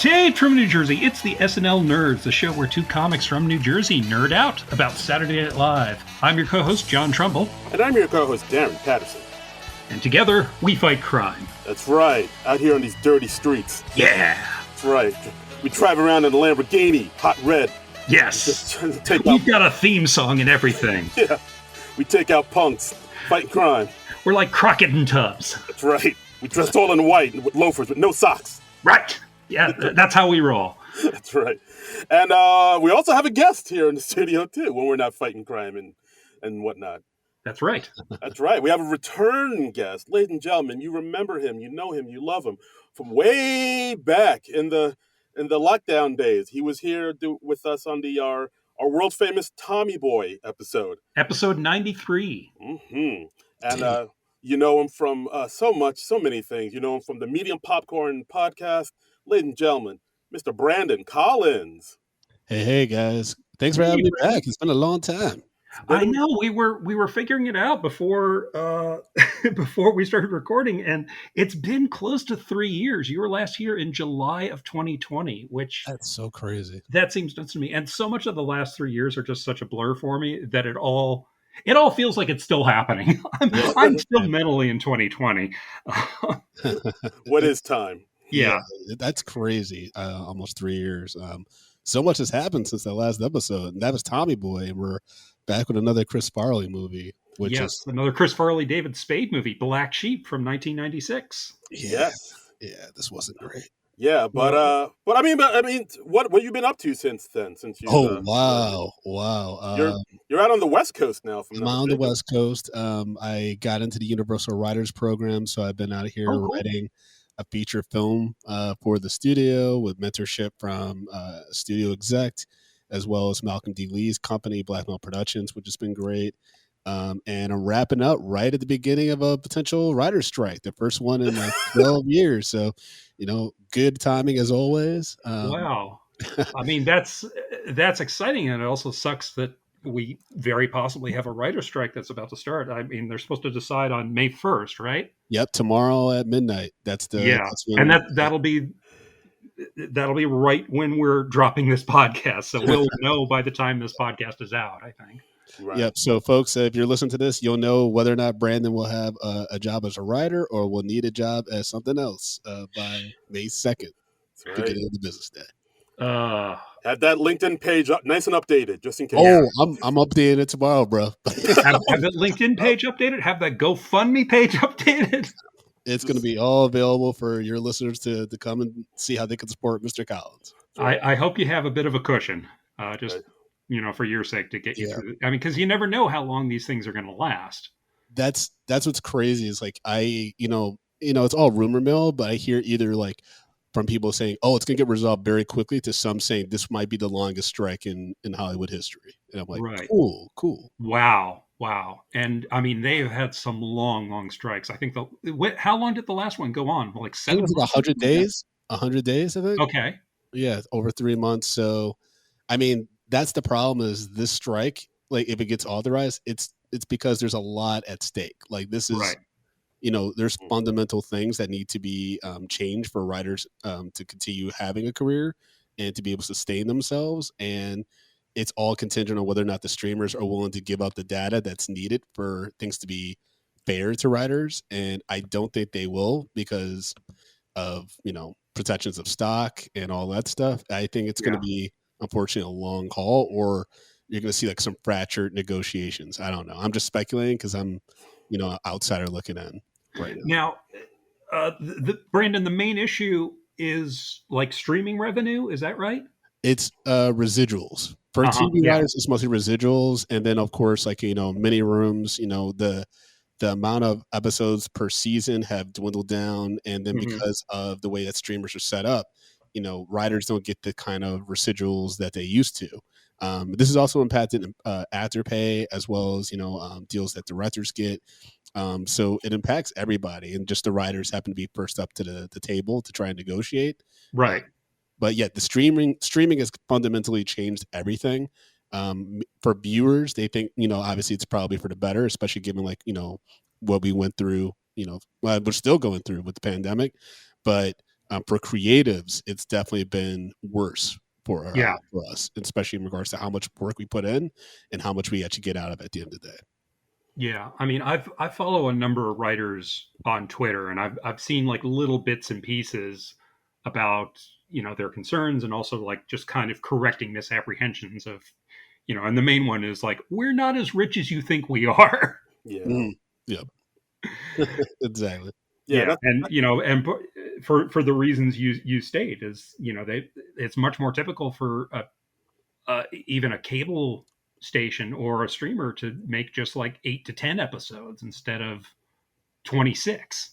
Taped from New Jersey, it's the SNL Nerds, the show where two comics from New Jersey nerd out about Saturday Night Live. I'm your co-host, John Trumbull. And I'm your co-host, Darren Patterson. And together, we fight crime. That's right, out here on these dirty streets. Yeah! That's right. We drive around in a Lamborghini, hot red. Yes! We've got a theme song and everything. Yeah, we take out punks, fight crime. We're like Crockett and Tubbs. That's right. We dress all in white with loafers with no socks. Right! Yeah, that's how we roll. That's right. And we also have a guest here in the studio, too, when we're not fighting crime and whatnot. That's right. That's right. We have a return guest. Ladies and gentlemen, you remember him, you know him, you love him from way back in the lockdown days. He was here with us on our world-famous Tommy Boy episode. Episode 93. Mm-hmm. And you know him from so many things. You know him from the Medium Popcorn podcast. Ladies and gentlemen, Mr. Brandon Collins. Hey guys! Thanks for having me back. It's been a long time. I know we were figuring it out before before we started recording, and it's been close to 3 years. You were last here in July of 2020, which that's so crazy. That seems nuts to me. And so much of the last 3 years are just such a blur for me that it all feels like it's still happening. I'm still mentally in 2020. What is time? Yeah, that's crazy. Almost 3 years. So much has happened since that last episode, and that was Tommy Boy, and we're back with another Chris Farley movie. Which is another Chris Farley, David Spade movie, Black Sheep from 1996. Yes. Yeah, this wasn't great. Yeah, but I mean, what have you been up to since then? Since you? Wow. You're out on the West Coast now. I'm on the West Coast. I got into the Universal Writers Program, so I've been out here writing a feature film for the studio with mentorship from studio exec, as well as Malcolm D. Lee's company, Blackmail Productions, which has been great. And I'm wrapping up right at the beginning of a potential writer's strike, the first one in like 12 years. So, good timing as always. Wow. I mean, that's exciting. And it also sucks that we very possibly have a writer's strike that's about to start. I mean, they're supposed to decide on May 1st, right? Yep. Tomorrow at midnight. That's that'll be right when we're dropping this podcast. So we'll know by the time this podcast is out, I think. Right. Yep. So, folks, if you're listening to this, you'll know whether or not Brandon will have a job as a writer or will need a job as something else by May 2nd to get into the business day. Have that LinkedIn page up, nice and updated, just in case. Oh, I'm updating it tomorrow, bro. have that LinkedIn page updated. Have that GoFundMe page updated. It's going to be all available for your listeners to come and see how they can support Mr. Collins. I hope you have a bit of a cushion, for your sake to get you through. I mean, because you never know how long these things are going to last. That's what's crazy is like it's all rumor mill, but I hear either like from people saying, "Oh, it's going to get resolved very quickly," to some saying this might be the longest strike in Hollywood history. And I'm like, right. Cool. Wow. And I mean, they've had some long strikes. I think how long did the last one go on? Like 7 months? 100 days. 100 days, I think. Okay. Yeah, over 3 months. So, I mean, that's the problem is this strike, like if it gets authorized, it's because there's a lot at stake. Like this is, right. There's fundamental things that need to be changed for writers to continue having a career and to be able to sustain themselves. And it's all contingent on whether or not the streamers are willing to give up the data that's needed for things to be fair to writers. And I don't think they will because of, protections of stock and all that stuff. I think it's going to be, unfortunately, a long haul, or you're going to see like some fractured negotiations. I don't know. I'm just speculating because I'm, an outsider looking in right now. Now, Brandon, the main issue is like streaming revenue. Is that right? It's residuals. For TV writers, it's mostly residuals. And then, of course, like, mini rooms, the amount of episodes per season have dwindled down. And then because of the way that streamers are set up, writers don't get the kind of residuals that they used to. This is also impacted actor pay as well as, deals that directors get. So it impacts everybody, and just the writers happen to be first up to the table to try and negotiate. Right. But yet the streaming has fundamentally changed everything. For viewers, they think, obviously it's probably for the better, especially given like, what we went through, we're still going through with the pandemic. But For creatives, it's definitely been worse Yeah. for us, especially in regards to how much work we put in and how much we actually get out of it at the end of the day. Yeah, I mean, I follow a number of writers on Twitter, and I've seen like little bits and pieces about their concerns, and also like just kind of correcting misapprehensions of and the main one is like, we're not as rich as you think we are. Yeah. Mhm. Yep. Exactly. Yeah. Yeah, and for the reasons you state is it's much more typical for even a cable station or a streamer to make just like 8 to 10 episodes instead of 26.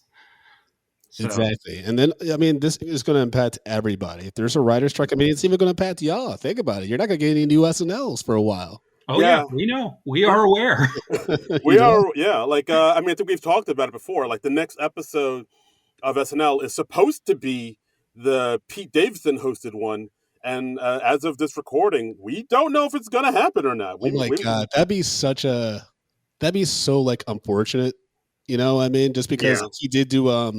So Exactly. And then, I mean, this is going to impact everybody. If there's a writer's strike, I mean, it's even going to impact y'all. Think about it. You're not going to get any new SNLs for a while. oh yeah, Yeah. we know, we are aware. You We know? are, yeah. Like, I mean, I think we've talked about it before. Like, the next episode of SNL is supposed to be the Pete Davidson hosted one, and as of this recording, we don't know if it's going to happen or not. Oh my God. That'd be so like unfortunate. You know, I mean, just because Yeah. he did do, I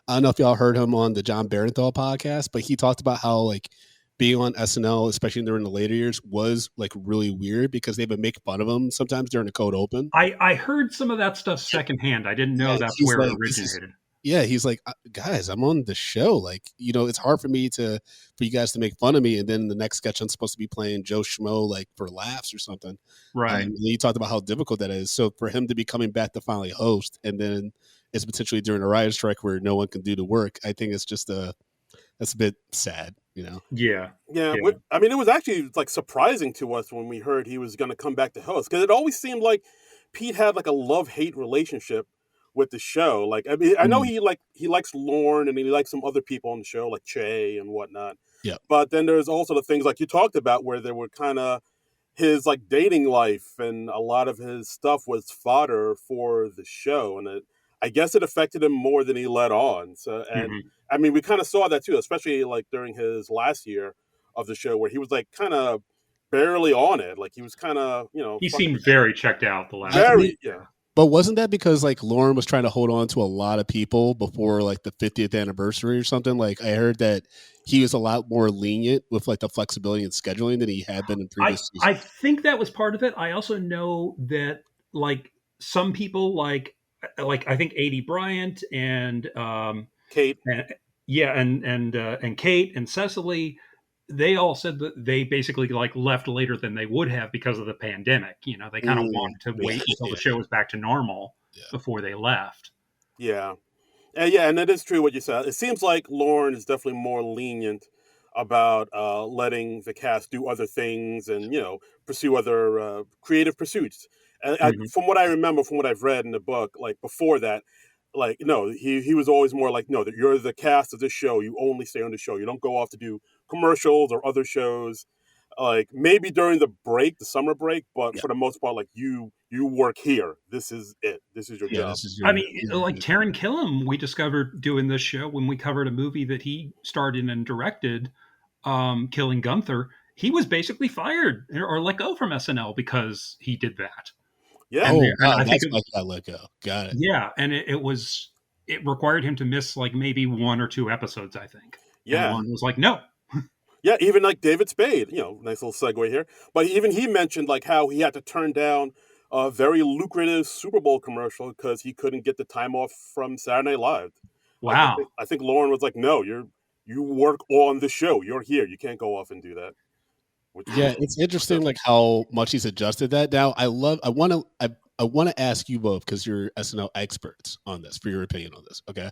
don't know if y'all heard him on the John Barenthal podcast, but he talked about how like being on SNL, especially during the later years, was like really weird because they would make fun of him sometimes during the cold open. I heard some of that stuff secondhand. I didn't Yeah, know that's he's where it like, this is originated. yeah, he's like, guys, I'm on the show. Like, you know, it's hard for me for you guys to make fun of me. And then the next sketch, I'm supposed to be playing Joe Schmo, like for laughs or something. Right. And he talked about how difficult that is. So for him to be coming back to finally host, and then it's potentially during a riot strike where no one can do the work, I think it's just that's a bit sad, you know? Yeah. Yeah, Yeah. I mean, it was actually like surprising to us when we heard he was going to come back to host, because it always seemed like Pete had like a love-hate relationship with the show. Like, I mean, I know Mm, he likes Lorne and he likes some other people on the show like Che and whatnot. yeah. But then there's also the things like you talked about where there were kind of his like dating life, and a lot of his stuff was fodder for the show, and I guess it affected him more than he let on. So, and Mhm. I mean, we kind of saw that too, especially like during his last year of the show, where he was like kind of barely on it. Like he was kind of He fucking seemed very checked out the I last mean, very, yeah. but wasn't that because like Lauren was trying to hold on to a lot of people before like the 50th anniversary or something? Like I heard that he was a lot more lenient with like the flexibility and scheduling than he had been in previous I seasons. think that was part of it. I also know that like some people like I think AD Bryant Kate, and yeah and Kate and Cecily, they all said that they basically like left later than they would have because of the pandemic. They kind of Mm, wanted to yeah, wait until the yeah, show was back to normal yeah. before they left. yeah. Yeah, and it is true what you said. It seems like Lauren is definitely more lenient about letting the cast do other things and pursue other creative pursuits. And Mhm. from what I remember, from what I've read in the book, like before that, like no, he was always more like no, that you're the cast of this show. You only stay on the show. You don't go off to do commercials or other shows. Like maybe during the break, the summer break, but Yeah, for the most part, like you work here. This is it. This is your yeah. job. This is I your, mean, like Taron Killam, we discovered doing this show when we covered a movie that he starred in and directed, Killing Gunther. He was basically fired or let go from SNL because he did that. Yeah, And oh and wow, I think that's why he got let go. Got it. yeah, and it required him to miss like maybe 1 or 2 episodes, I think. And yeah. Lauren was like, no. Yeah, even like David Spade, nice little segue here. But even he mentioned like how he had to turn down a very lucrative Super Bowl commercial because he couldn't get the time off from Saturday Night Live. Like Wow. I think Lauren was like, "No, you work on the show. You're here. You can't go off and do that." Which Yeah, was it's was interesting like definitely how much he's adjusted that. Now I want to ask you both because you're SNL experts on this for your opinion on this. Okay.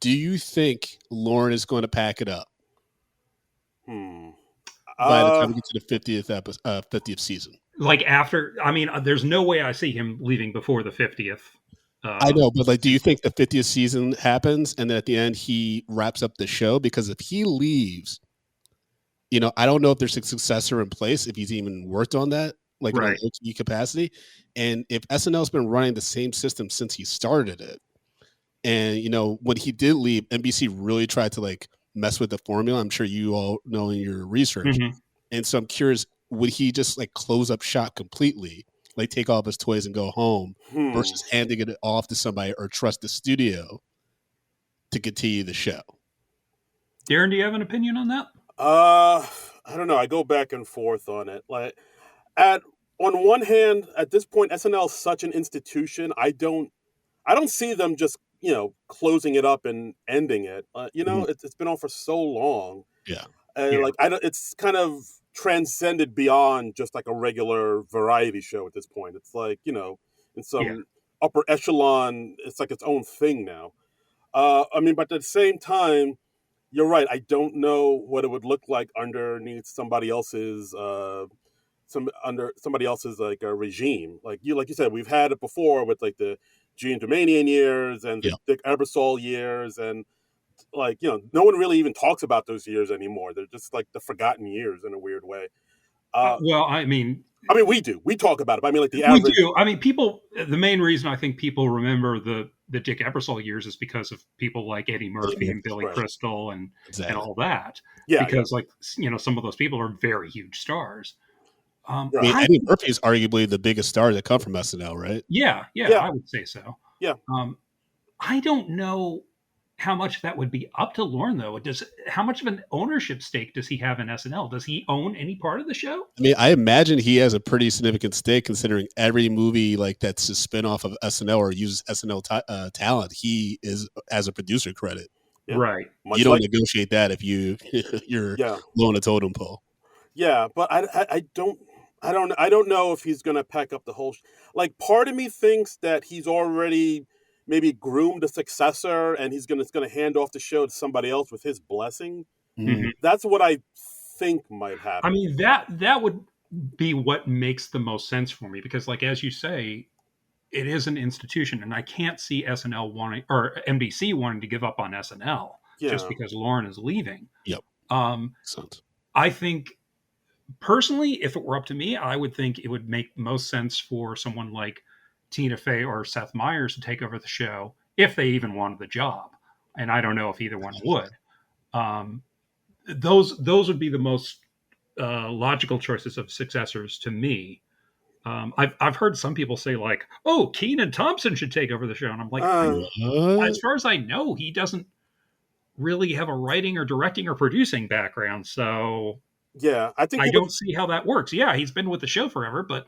Do you think Lauren is going to pack it up hmm. by the Uh time we get to the 50th episode, 50th season? Like after, I mean, there's no way I see him leaving before the 50th. I know, but like, do you Season. think the 50th season happens and then at the end he wraps up the show? Because if he leaves, I don't know if there's a successor in place, if he's even worked on that, like in a Right. low key capacity. And if SNL's been running the same system since he started it, and when he did leave, NBC really tried to like mess with the formula. I'm sure you all know in your research. Mhm. And so I'm curious, would he just like close up shop completely, like take all of his toys and go home, hmm. versus handing it off to somebody or trust the studio to continue the show? Darren, do you have an opinion on that? Uh, I don't know. I go back and forth on it. Like, at on one hand, at this point, SNL is such an institution. I don't see them just closing it up and ending it. Mhm. It's been on for so long. Yeah. Yeah, Like I don't, it's kind of transcended beyond just like a regular variety show at this point. It's like in yeah, some upper echelon. It's like its own thing now. I mean, but at the same time, you're right. I don't know what it would look like underneath somebody else's like a regime. Like you said, we've had it before with like the Gene Domanian years and the Yeah. Dick Ebersol years, and no one really even talks about those years anymore. They're just like the forgotten years in a weird way. Uh, well, I mean, I mean, we do. We talk about it. But I mean, like the we average. do. I mean, people. The main reason I think people remember the Dick Ebersol years is because of people like Eddie Murphy and Billy Right. Crystal and Exactly. all that. Yeah. Yeah. Because some of those people are very huge stars. I mean, Right. I Eddie Murphy is arguably the biggest star that come from SNL, right? yeah, Yeah. I would say so. Yeah. I don't know how much that would be up to Lorne though. How much of an ownership stake does he have in SNL? Does he own any part of the show? I mean, I imagine he has a pretty significant stake considering every movie like that's a spinoff of SNL or uses SNL talent. He is as a producer credit. Yeah. Right. You Much don't like negotiate that if you're yeah. low on a totem pole. Yeah, but I don't know if he's gonna pack up the whole. Like, part of me thinks that he's already maybe groomed a successor, and it's gonna hand off the show to somebody else with his blessing. Mm. Mhm. That's what I think might I happen. mean that would be what makes the most sense for me because, like as you say, it is an institution, and I can't see SNL wanting or NBC wanting to give up on SNL just Yeah, because Lauren is leaving. Yep. Um, Sounds. I think personally, if it were up to me, I would think it would make most sense for someone like Tina Fey or Seth Meyers to take over the show if they even wanted the job. And I don't know if either one would. Um, those would be the most logical choices of successors to me. I've heard some people say like, "Oh, Keenan Thompson should take over the show," and I'm like, uh, as What? far as I know, he doesn't really have a writing or directing or producing background, so yeah. I don't see how that works. Yeah, he's been with the show forever, but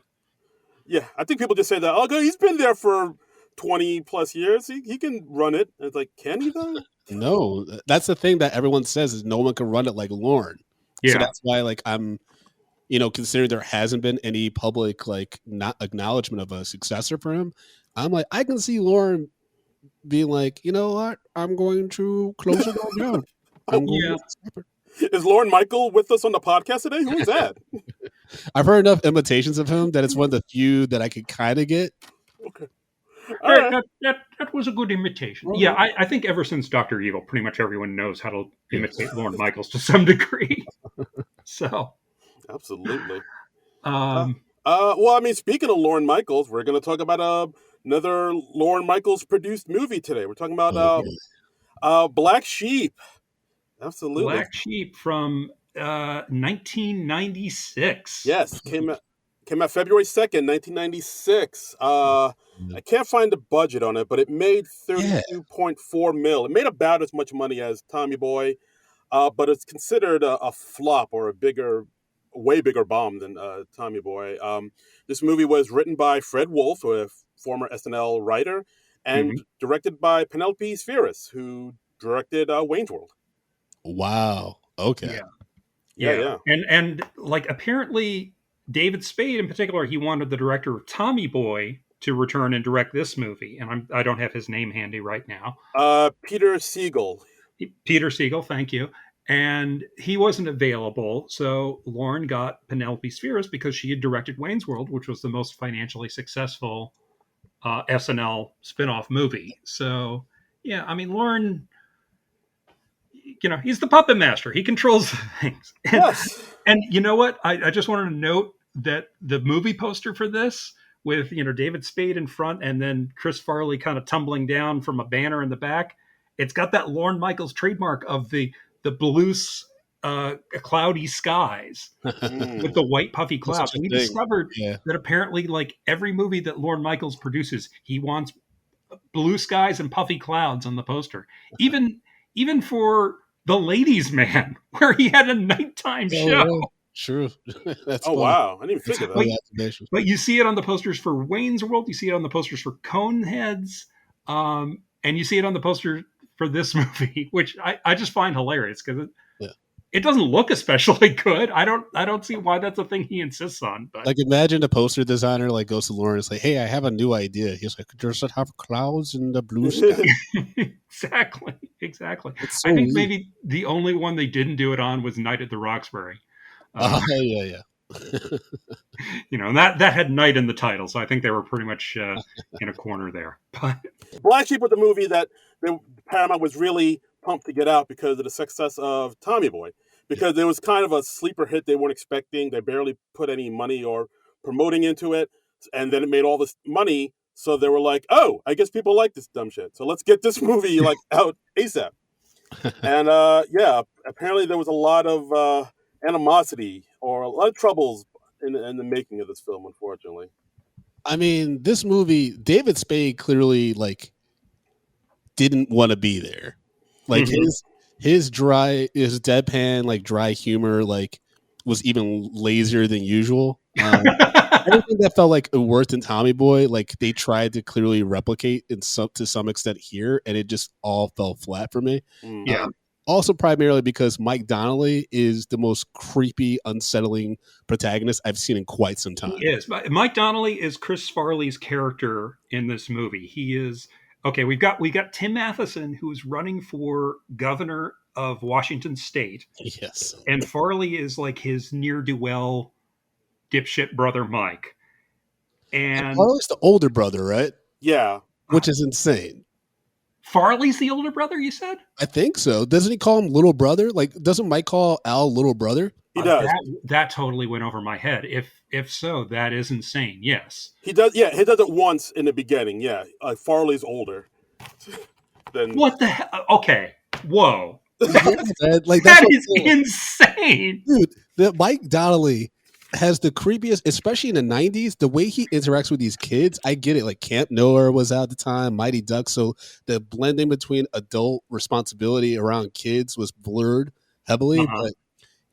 I think people just say that. Oh, good, he's been there for 20 plus years. He can run it. And it's like, can he though? No, that's the thing that everyone says is no one can run it like Lauren. So yeah, that's why, like, I'm, considering there hasn't been any public like not acknowledgement of a successor for him. I'm like, I can see Lauren being like, you know what, I'm going to close it all down. Oh, I'm going yeah. to stop it. is Lauren Michael with us on the podcast today? Who is that? I've heard enough imitations of him that it's one of the few that I could kind of get. Okay, all right. That was a good imitation. Yeah, I think ever since Doctor Evil, pretty much everyone knows how to Yes. imitate Lorne Michaels to some degree. So, Absolutely. Uh, um, well, I mean, speaking of Lorne Michaels, we're going to talk about another Lorne Michaels produced movie today. We're talking about Oh, boy. Black Sheep. Absolutely. Black Sheep from 1996. Yes, came out February 2nd, 1996. I can't find the budget on it, but it made Yeah. 32.4 mil. It made about as much money as Tommy Boy, but it's considered a flop or way bigger bomb than Tommy Boy. This movie was written by Fred Wolf, a former SNL writer, and Mhm. directed by Penelope Spheris, who directed Wayne's World. Wow. Okay. Yeah, Yeah, yeah, yeah. and like apparently David Spade in particular, he wanted the director of Tommy Boy to return and direct this movie, and I don't have his name handy right now. Peter Siegel. Peter Siegel, thank you. And he wasn't available, so Lauren got Penelope Spheris because she had directed Wayne's World, which was the most financially successful SNL spinoff movie. So, yeah, I mean, Lauren, he's the puppet master. He controls things. Yes. And you know what? I just wanted to note that the movie poster for this with, David Spade in front and then Chris Farley kind of tumbling down from a banner in the back, it's got that Lorne Michaels trademark of the blue, cloudy skies with Mm. the white puffy That's clouds. such a We thing. discovered Yeah. that apparently, like every movie that Lorne Michaels produces, he wants blue skies and puffy clouds on the poster. Even for The Ladies Man, where he had a nighttime Oh show. yeah, true. That's Oh funny. wow, I didn't even That's think a of that. But, funny observation. but you see it on the posters for Wayne's World. You see it on the posters for Coneheads. And you see it on the poster for this movie, which I just find hilarious because Yeah. it doesn't look especially good. I don't see why that's a thing he insists on. But Like imagine the poster designer like goes to Lauren and say, "Hey, I have a new idea." He's like, "Does it have clouds in the blue sky?" exactly. It's I so think weird. maybe the only one they didn't do it on was Night at the Roxbury. Uh, Oh yeah, yeah. and that had night in the title, so I think they were pretty much in a corner there. But Black Sheep was the movie that Paramount was really pumped to get out because of the success of Tommy Boy. Yeah. Because it was kind of a sleeper hit they weren't expecting. They barely put any money or promoting into it. And then it made all this money. So they were like, oh, I guess people like this dumb shit. So let's get this movie like out ASAP. And yeah, apparently there was a lot of animosity or a lot of troubles in the making of this film, unfortunately. I mean, this movie, David Spade clearly like didn't want to be there. Like Mhm. his deadpan, like dry humor, like was even lazier than usual. Everything that felt like it worked in Tommy Boy, like they tried to clearly replicate in some to some extent here, and it just all fell flat for me. Mm. Yeah, Also, primarily because Mike Donnelly is the most creepy, unsettling protagonist I've seen in quite some he time. is. Mike Donnelly is Chris Farley's character in this movie. He is okay. We got Tim Matheson, who is running for governor of Washington State, Yes, and Farley is like his near do well dipshit brother Mike. and And Farley's the older brother, right? Yeah. Which is insane. Farley's the older brother, you said? I think so. Doesn't he call him little brother? Like, doesn't Mike call Al little brother? He does. That totally went over my head. If so, that is insane. Yes. He does. Yeah, he does it once in the beginning. Yeah, Farley's older than. What the hell? Okay. Whoa. Like that's That what is insane. dude. That Mike Donnelly has the creepiest, especially in the '90s. The way he interacts with these kids, I get it. Like Camp Noah was out at the time, Mighty Ducks. So the blending between adult responsibility around kids was blurred heavily. Uh-huh. But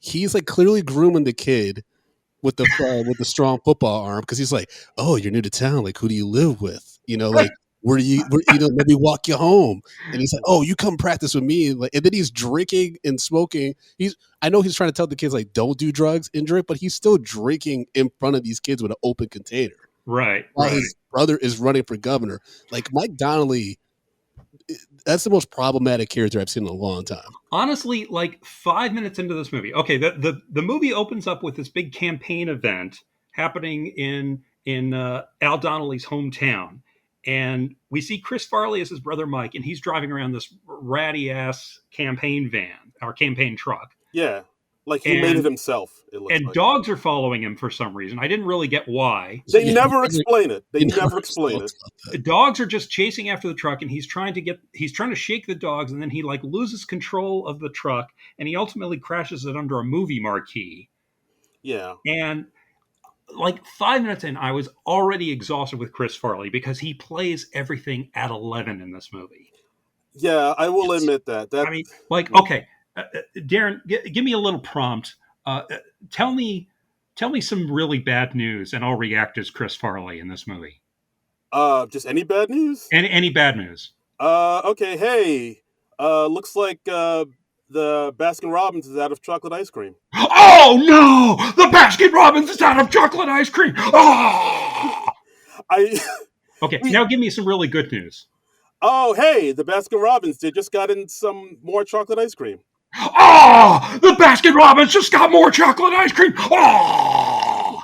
he's like clearly grooming the kid with the strong football arm because he's like, "Oh, you're new to town. Like, who do you live with? You know, like." Let me walk you home. And he's like, oh, you come practice with me. Like, and then he's drinking and smoking. I know he's trying to tell the kids like, don't do drugs and drink, but he's still drinking in front of these kids with an open container Right. while Right. his brother is running for governor. Like Mike Donnelly, that's the most problematic character I've seen in a long time. Honestly, like 5 minutes into this movie, okay, the movie opens up with this big campaign event happening in Al Donnelly's hometown, and we see Chris Farley as his brother Mike, and he's driving around this ratty ass campaign van or campaign truck, Yeah, like he made it and himself. It looks and like dogs are following him for some reason. I didn't really get why. they Yeah, never explain it. They you never never explain it. The dogs are just chasing after the truck, and he's trying to shake the dogs, and then he like loses control of the truck, and he ultimately crashes it under a movie marquee. Yeah, And like 5 minutes in, I was already exhausted with Chris Farley because he plays everything at 11 in this movie. yeah. I will Yes. admit that. I mean, like, okay, Darren, give me a little prompt. Tell me some really bad news, and I'll react as Chris Farley in this movie. Just any bad news? Any bad news? Okay. Hey, looks like the Baskin Robbins is out of chocolate ice cream. Oh no! The Baskin Robbins is out of chocolate ice cream. Oh! I. Okay, now give me some really good news. Oh, hey, the Baskin Robbins. They just got in some more chocolate ice cream. Oh! The Baskin Robbins just got more chocolate ice cream. Oh!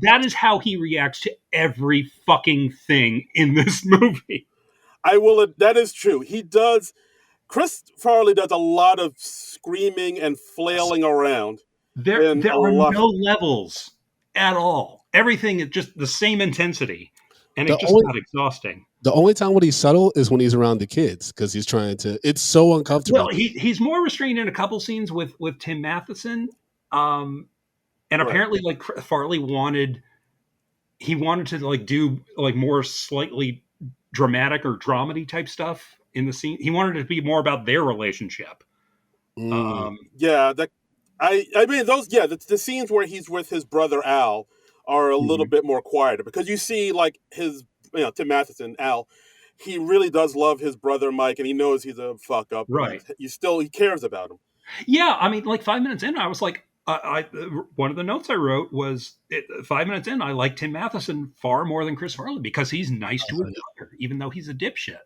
That is how he reacts to every fucking thing in this movie. I will. That is true. He does. Chris Farley does a lot of screaming and flailing around. There And a are lot. no levels at all. Everything is just the same intensity, and The it just only got exhausting. the only time when he's subtle is when he's around the kids because he's trying to. It's so uncomfortable. Well, he's more restrained in a couple scenes with Tim Matheson, and Right. apparently, like Farley wanted to like do like more slightly dramatic or dramedy type stuff in the scene. He wanted it to be more about their relationship. Mm, Yeah, that I mean those the scenes where he's with his brother Al are a little Mhm. bit more quieter because you see like his Tim Matheson Al, he really does love his brother Mike and he knows he's a fuck up, but Right. he cares about him. Yeah, I mean, like 5 minutes in, I was like, one of the notes I wrote was 5 minutes in, I like Tim Matheson far more than Chris Farley because he's nice to his brother, even though he's a dipshit.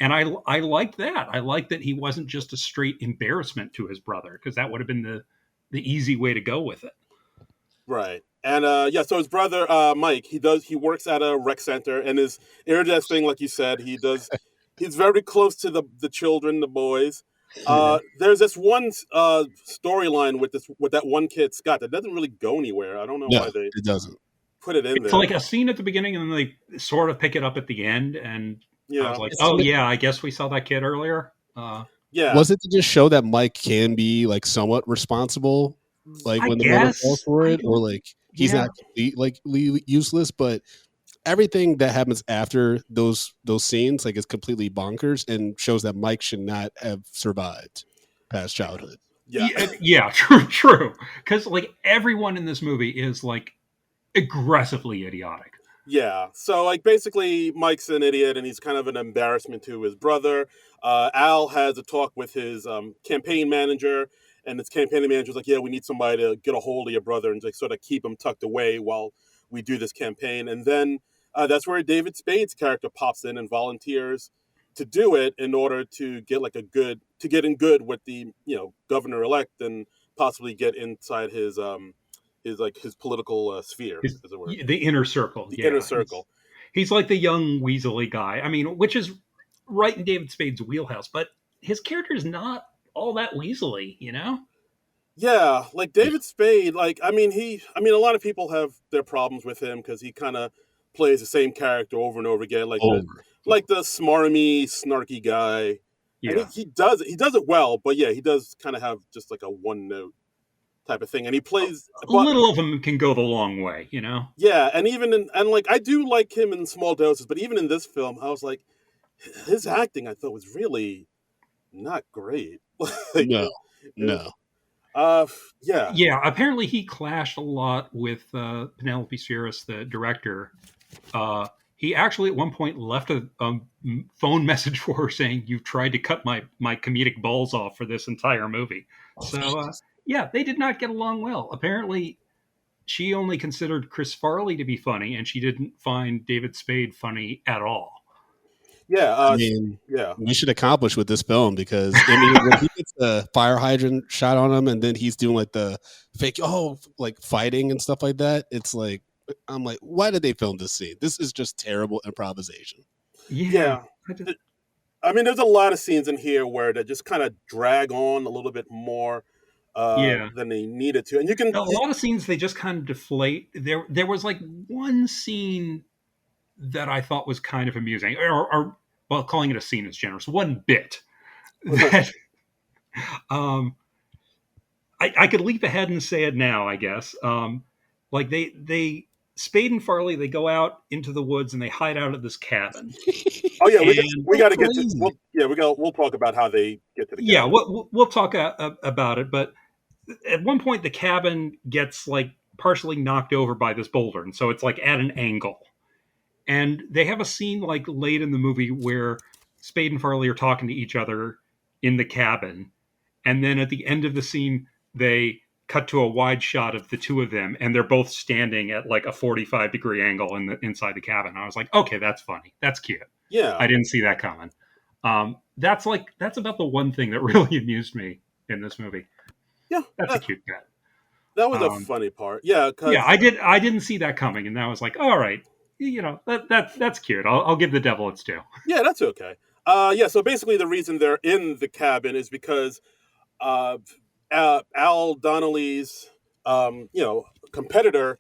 And I liked that. I liked that he wasn't just a straight embarrassment to his brother because that would have been the easy way to go with it. Right. And yeah, so his brother Mike, he works at a rec center and is interesting, like you said, he's very close to the children, the boys. Mhm. There's this one storyline with that one kid Scott that doesn't really go anywhere. I don't know no, why they it doesn't. put it in It's there. like a scene at the beginning, and then they sort of pick it up at the end. And I was Yeah. like, It's oh yeah, I guess we saw that kid earlier. Yeah. Was it to just show that Mike can be like somewhat responsible, like I when the moment calls guess for I it, or don't. like he's Yeah, not complete, like useless, but everything that happens after those scenes like is completely bonkers and shows that Mike should not have survived past childhood. Yeah. yeah, yeah. True, true. Because like everyone in this movie is like aggressively idiotic. Yeah. So like basically Mike's an idiot and he's kind of an embarrassment to his brother. Al has a talk with his campaign manager and his campaign manager's like, yeah, we need somebody to get a hold of your brother and like sort of keep him tucked away while we do this campaign. And then that's where David Spade's character pops in and volunteers to do it in order to get like to get in good with the, governor elect and possibly get inside his political sphere, His, as it were, the inner circle, the inner yeah. circle. He's like the young Weasley guy. I mean, which is right in David Spade's wheelhouse, but his character is not all that Weasley, you know? Yeah, like Yeah, David Spade, a lot of people have their problems with him because he kind of plays the same character over and over again, over. like the smarmy, snarky guy, and Yeah. he does it well, but yeah, he does kind of have just like a one note type of thing, and he plays, A but little of them can go the long way, you know? yeah, and like I do like him in small doses, but even in this film, I was like, his acting I thought was really not great, like No, it was, no. uh, yeah, Yeah, apparently he clashed a lot with Penelope Spheris, the director. Uh, he actually at one point left a phone message for her saying, "You've tried to cut my comedic balls off for this entire movie." So yeah, they did not get along well. Apparently, she only considered Chris Farley to be funny, and she didn't find David Spade funny at all. yeah, I mean, yeah. we should accomplish with this film because I mean, when he gets the fire hydrant shot on him, and then he's doing like the fake, like fighting and stuff like that. It's like I'm like, why did they film this scene? This is just terrible improvisation. Yeah, Yeah. I mean, there's a lot of scenes in here where they just kind of drag on a little bit more yeah. than they needed to. And you can, A lot of scenes they just kind of deflate. There was like one scene that I thought was kind of amusing, or well, calling it a scene is generous. One bit that um, I could leap ahead and say it now, I guess. Like they Spade and Farley, they go out into the woods and they hide out at this cabin. oh yeah, And we So got to get to, crazy. we'll talk about how they get to the yeah, cabin. we'll talk about it. But at one point, the cabin gets like partially knocked over by this boulder, and so it's like at an angle. And they have a scene like late in the movie where Spade and Farley are talking to each other in the cabin, and then at the end of the scene, they cut to a wide shot of the two of them, and they're both standing at like a 45-degree angle inside the cabin. I was like, okay, that's funny, that's cute. Yeah. I didn't see that coming. That's about the one thing that really amused me in this movie. Yeah. That's a cute bit. That was a Um, funny part. Yeah. yeah, Cause I didn't see that coming, and I was like, all right, that's cute. I'll give the devil its due. yeah, that's okay. Yeah. So basically the reason they're in the cabin is because, uh, Al Donnelly's, competitor,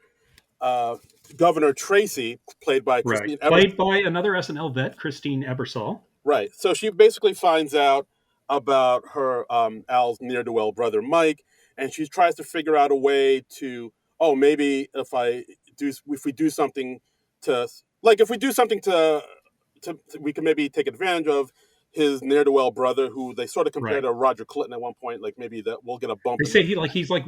uh, Governor Tracy, played by Right, Christine Evers. played by another SNL vet, Christine Ebersol. Right. So she basically finds out about her Al's near to well brother Mike, and she tries to figure out a way to, oh, maybe if we do something to, like if we do something to we can maybe take advantage of. his ne'er do well brother, who they sort of compare Right. to Roger Clinton at one point. Like maybe that we'll get a bump They in say the he's like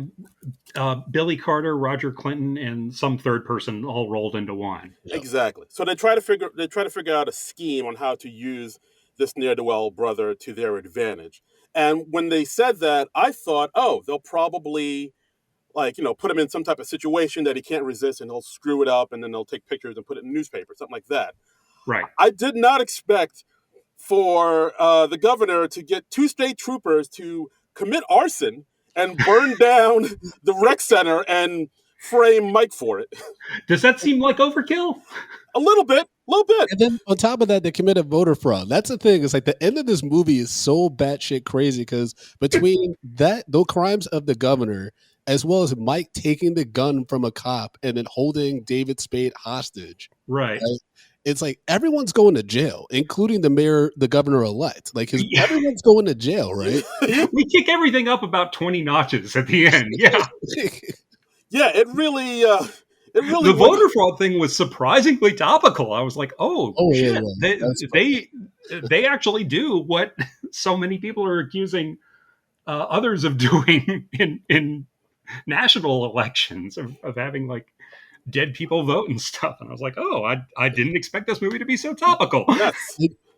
Billy Carter, Roger Clinton, and some third person all rolled into one. Yep. exactly. So they try to figure out a scheme on how to use this ne'er do well brother to their advantage. And when they said that, I thought, oh, they'll probably like put him in some type of situation that he can't resist, and he'll screw it up, and then they'll take pictures and put it in the newspaper, something like that. Right. I did not expect for the governor to get two state troopers to commit arson and burn down the rec center and frame Mike for it. Does that seem like overkill? A little bit, a little bit. And then on top of that, they committed voter fraud. That's the thing. It's like the end of this movie is so batshit crazy because between that, those crimes of the governor, as well as Mike taking the gun from a cop and then holding David Spade hostage, Right. right? It's like everyone's going to jail, including the mayor, the governor elect. Like Yeah. everyone's going to jail, right? We kick everything up about 20 notches at the end. Yeah. Yeah, it really The voter fraud thing was surprisingly topical. I was like, oh yeah, shit. yeah. That's They actually do what so many people are accusing others of doing in national elections of having like dead people vote and stuff. And I was like, oh, I didn't expect this movie to be so topical. yes.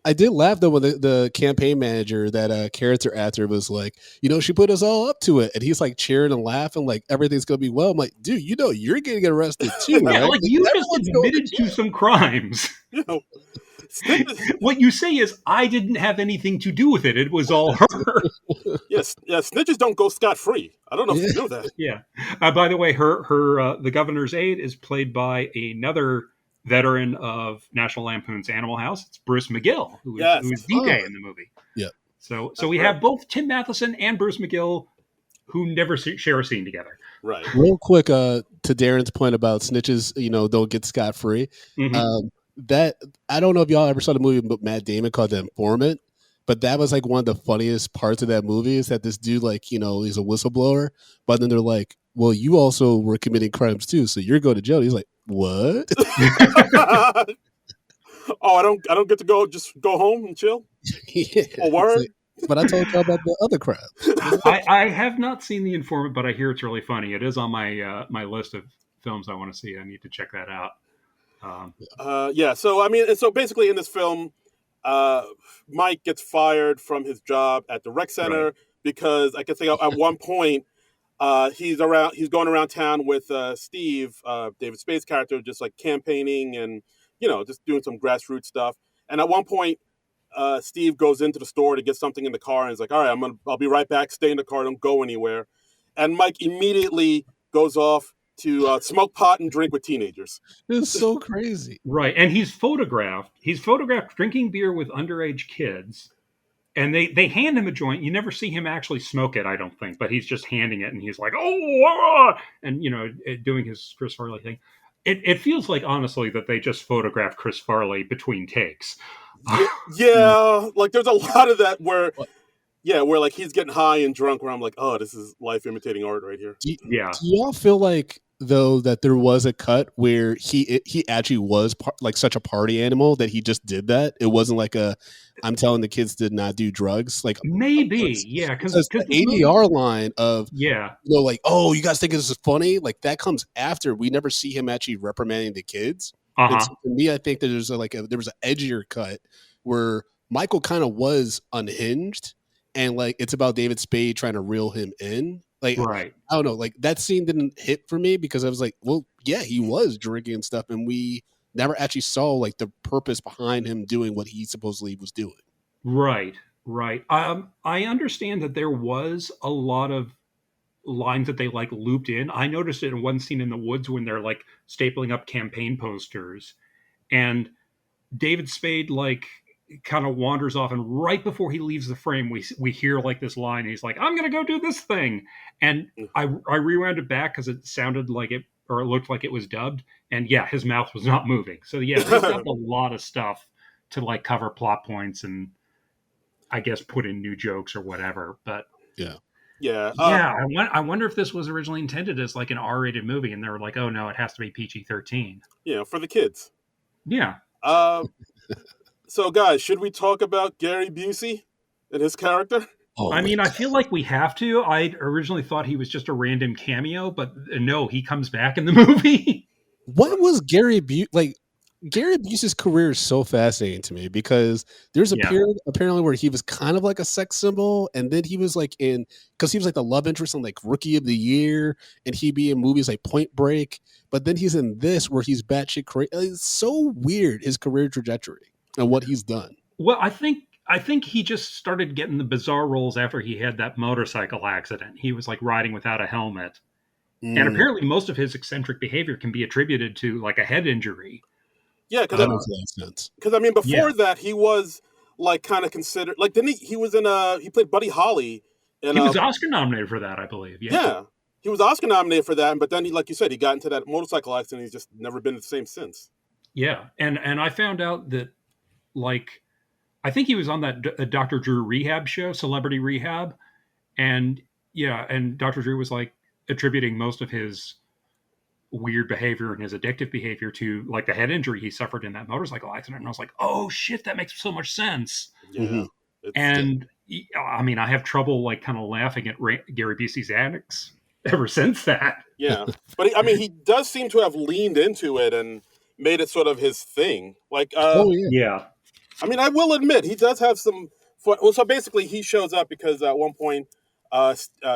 I did laugh though when the campaign manager, that character actor, was like, she put us all up to it, and he's like cheering and laughing like everything's gonna be well. I'm like, dude, you're getting arrested too, Yeah, right? like you just admitted to some crimes. You know, What you say is, I didn't have anything to do with it. It was all her. yes, snitches don't go scot free. I don't know if you know that. Yeah. By the way, the governor's aide is played by another veteran of National Lampoon's Animal House. It's Bruce McGill, who is DJ in the movie. Yeah. So we have both Tim Matheson and Bruce McGill, who never share a scene together. Right. Real quick, to Darren's point about snitches, don't get scot free. Mm-hmm. That I don't know if y'all ever saw the movie with Matt Damon called The Informant, but that was like one of the funniest parts of that movie is that this dude, like, he's a whistleblower, but then they're like, well, you also were committing crimes too, so you're going to jail. He's like, what? Oh, I don't get to just go home and chill. Yeah, A word. like, but I told y'all about the other crimes. I have not seen The Informant, but I hear it's really funny. It is on my my list of films I want to see. I need to check that out. Yeah. So I mean, so basically in this film, Mike gets fired from his job at the rec center Right. because I can say at one point he's going around town with Steve, David Spade's character, just like campaigning and just doing some grassroots stuff. And at one point, Steve goes into the store to get something in the car and is like, "All right, I'll be right back. Stay in the car. Don't go anywhere." And Mike immediately goes off to smoke pot and drink with teenagers. It's so crazy. Right. And he's photographed drinking beer with underage kids. And they hand him a joint. You never see him actually smoke it, I don't think, but he's just handing it, and he's like, oh, and doing his Chris Farley thing. It feels like, honestly, that they just photographed Chris Farley between takes. Yeah, like there's a lot of that where like he's getting high and drunk, where I'm like, oh, this is life imitating art right here. Yeah. Do y'all feel like though that there was a cut where he actually was like such a party animal that he just did that? It wasn't like I'm telling the kids to not do drugs. Like Maybe, yeah, because the ADR line of yeah, like, oh, you guys think this is funny? Like that comes after we never see him actually reprimanding the kids. And so for me, I think that there's there was an edgier cut where Michael kind of was unhinged, and like it's about David Spade trying to reel him in. Like, right. I don't know, like that scene didn't hit for me because I was like, well, yeah, he was drinking and stuff, and we never actually saw like the purpose behind him doing what he supposedly was doing. Right. I understand that there was a lot of lines that they like looped in. I noticed it in one scene in the woods when they're like stapling up campaign posters, and David Spade like kind of wanders off, and right before he leaves the frame, we hear like this line. He's like, "I'm gonna go do this thing," and I rewound it back because it sounded like it, or it looked like it was dubbed, and yeah, his mouth was not moving. So yeah, they've got a lot of stuff to like cover plot points and I guess put in new jokes or whatever. But yeah. I wonder if this was originally intended as like an R-rated movie, and they were like, "Oh no, it has to be PG-13." Yeah, for the kids. Yeah. So, guys, should we talk about Gary Busey and his character? Oh I my mean, I god. feel like we have to. I originally thought he was just a random cameo, but no, he comes back in the movie. What was Gary Busey like? Gary Busey's career is so fascinating to me because there's a Yeah. period apparently where he was kind of like a sex symbol, and then he was like in because he was like the love interest in like Rookie of the Year, and he'd be in movies like Point Break, but then he's in this where he's batshit crazy. It's so weird his career trajectory and what he's done. Well, I think he just started getting the bizarre roles after he had that motorcycle accident. He was like riding without a helmet. And Mm, apparently most of his eccentric behavior can be attributed to like a head injury. Yeah, that Uh, makes a lot of sense. because I mean, yeah. before that, he was like kind of considered like didn't he? He was in he played Buddy Holly in He was Oscar nominated for that, I believe. Yeah. yeah, he was Oscar nominated for that, but then he, like you said, he got into that motorcycle accident. He's just never been the same since. Yeah. And I found out that like I think he was on that Dr. Drew rehab show, Celebrity Rehab, and yeah, and Dr. Drew was like attributing most of his weird behavior and his addictive behavior to like the head injury he suffered in that motorcycle accident. And I was like, oh shit, that makes so much sense. Yeah, Mhm. it's And I mean, I have trouble like kind of laughing at Gary Busey's antics ever since that. yeah, but I mean, he does seem to have leaned into it and made it sort of his thing. Like, Oh yeah. Yeah. I mean, I will admit he does have some fun. Well, so basically, he shows up because at one point,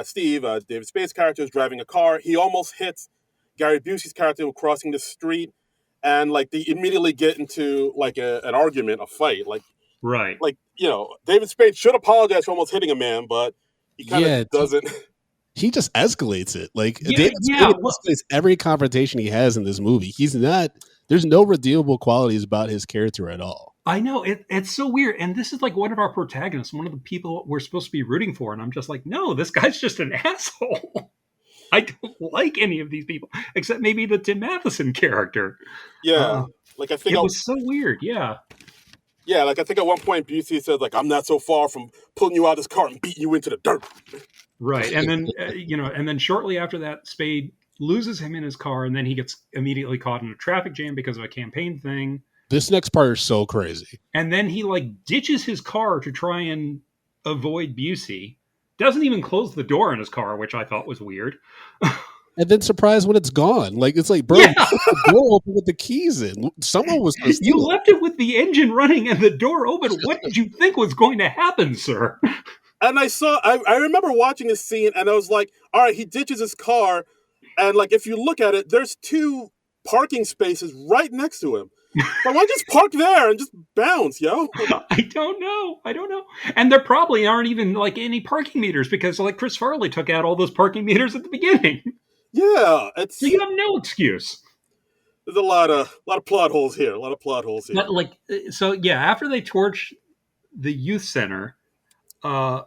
Steve, David Spade's character, is driving a car. He almost hits Gary Busey's character crossing the street, and like they immediately get into like an argument, a fight. Right. Like David Spade should apologize for almost hitting a man, but he kind of Yeah, doesn't. he just escalates it. Like Yeah. David Yeah. Spade escalates every confrontation he has in this movie. He's not. There's no redeemable qualities about his character at all. I know it's so weird. And this is like one of our protagonists, one of the people we're supposed to be rooting for. And I'm just like, no, this guy's just an asshole. I don't like any of these people except maybe the Tim Matheson character. Yeah, Uh, like I think it was so weird. Yeah. yeah, like I think at one point Busey says like I'm not so far from pulling you out of this car and beating you into the dirt. Right. And then, and then shortly after that, Spade loses him in his car. And then he gets immediately caught in a traffic jam because of a campaign thing. This next part is so crazy. And then he like ditches his car to try and avoid Busey. Doesn't even close the door in his car, which I thought was weird. And then surprised when it's gone. Like it's like, bro, Yeah. you left the door open with the keys in. Someone was supposed to You steal it. left it with the engine running and the door open. What did you think was going to happen, sir? And I remember watching this scene and I was like, all right, he ditches his car. And like, if you look at it, there's two parking spaces right next to him. But why just park there and just bounce, yo? I don't know. And there probably aren't even like any parking meters because like Chris Farley took out all those parking meters at the beginning. Yeah, So you have no excuse. there's a lot of plot holes here. But like, so yeah, after they torch the youth center, uh,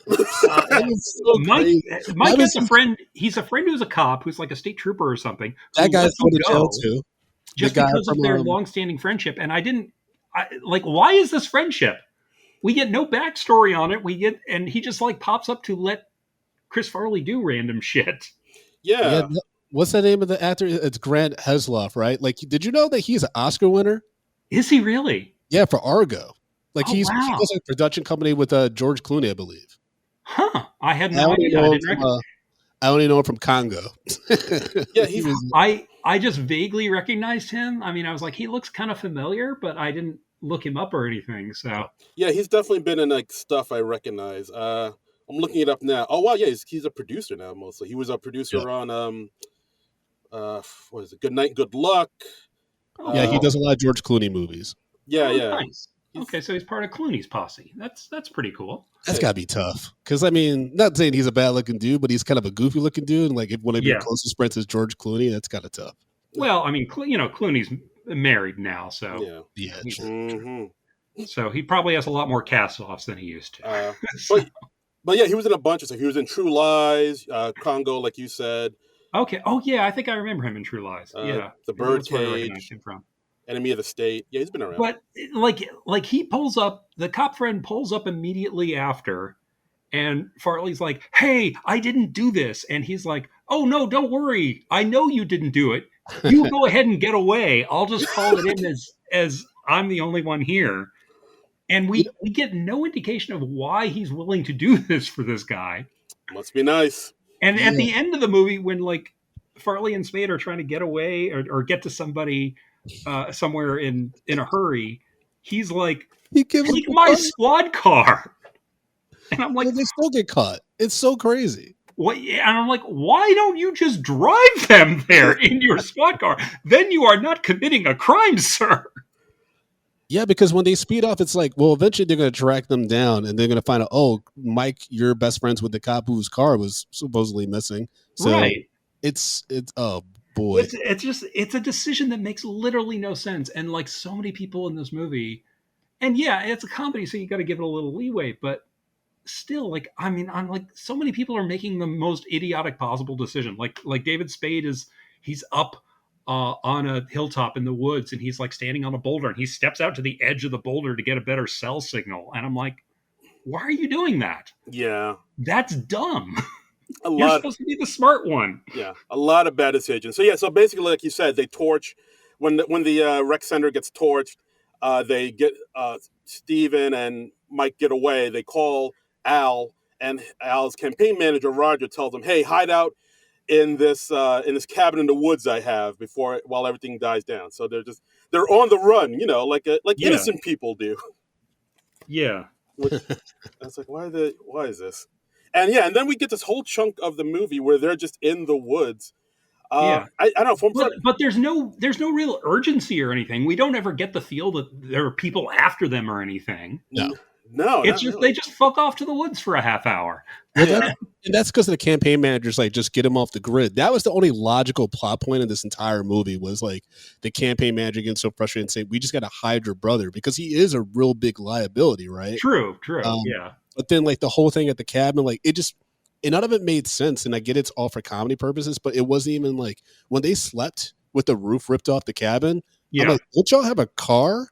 That was so Mike, crazy. Mike Why has was a friend. He's a friend who's a cop who's like a state trooper or something. Who that guy's lets him going to jail go too? just The guy because of from their long-standing friendship. And like, why is this friendship? We get no backstory on it. And he just like pops up to let Chris Farley do random shit. Yeah. What's the name of the actor? It's Grant Heslov, right? Like, did you know that he's an Oscar winner? Is he really? Yeah, for Argo. Like Oh, he wow. was a production company with George Clooney, I believe. Huh? I had I no only idea. I know him didn't from, recognize. I only know him from Congo. Yeah, He was- I just vaguely recognized him. I mean, I was like, he looks kind of familiar, but I didn't look him up or anything. So yeah, he's definitely been in like stuff I recognize. I'm looking it up now. Oh wow, yeah, he's a producer now mostly. He was a producer on what is it? Good Night, Good Luck. yeah, he does a lot of George Clooney movies. Yeah, Oh, yeah. nice. Okay, so he's part of Clooney's posse. That's pretty cool. That's gotta be tough. Because I mean, not saying he's a bad looking dude, but he's kind of a goofy looking dude. And like, if one of your Yeah. closest friends is George Clooney, that's kind of tough. Well, I mean, Clooney's married now, so Yeah. Yeah, true. Mm-hmm. so he probably has a lot more cast-offs than he used to. But but yeah, he was in a bunch of stuff. He was in True Lies, Congo, like you said, Okay. Oh yeah, I think I remember him in True Lies. Yeah, The that's where I Birdcage, recognized him from. Enemy of the State. Yeah, he's been around. But like he pulls up, the cop friend pulls up immediately after, and Farley's like, "Hey, I didn't do this," and he's like, "Oh no, don't worry, I know you didn't do it. You go ahead and get away. I'll just call it in as I'm the only one here. And You know, we get no indication of why he's willing to do this for this guy. Must be nice. And at yeah, the end of the movie, when like Farley and Spade are trying to get away or get to somebody somewhere in a hurry, he's like, he gives them "Take the my car, squad car," and I'm like, and they still get caught. It's so crazy. "What?" And I'm like, "Why don't you just drive them there in your squad car? Then you are not committing a crime, sir." Yeah, because when they speed off, it's like, well, eventually they're going to track them down, and they're going to find out, oh, Mike, you're best friends with the cop whose car was supposedly missing. So Right. it's oh boy, It's a decision that makes literally no sense, and like so many people in this movie, and yeah, it's a comedy, so you got to give it a little leeway, but still, like, I mean, I'm like, so many people are making the most idiotic possible decision. Like David Spade is, he's up on a hilltop in the woods, and he's like standing on a boulder, and he steps out to the edge of the boulder to get a better cell signal, and I'm like, why are you doing that? Yeah, That's dumb. a You're lot. supposed to be the smart one. Yeah, a lot of bad decisions. So yeah, so basically, like you said, they torch when the rec center gets torched. They get Steven and Mike get away. They call Al, and Al's campaign manager Roger tells them, "Hey, hide out in this cabin in the woods I have before while everything dies down." So they're on the run, like Yeah, innocent people do. yeah, Which I was like, why is this? And yeah, and then we get this whole chunk of the movie where they're just in the woods. yeah. I don't know. But there's no real urgency or anything. We don't ever get the feel that there are people after them or anything. no. No, It's not just really. they just fuck off to the woods for a half hour. Well, Yeah, that's because the campaign manager's like, just get him off the grid. That was the only logical plot point in this entire movie was like the campaign manager getting so frustrated and saying, we just got to hide your brother because he is a real big liability, right? True, true. Um, Yeah, but then like the whole thing at the cabin, like none of it made sense. And I get it's all for comedy purposes, but it wasn't even like when they slept with the roof ripped off the cabin. I'm yeah, like, don't y'all have a car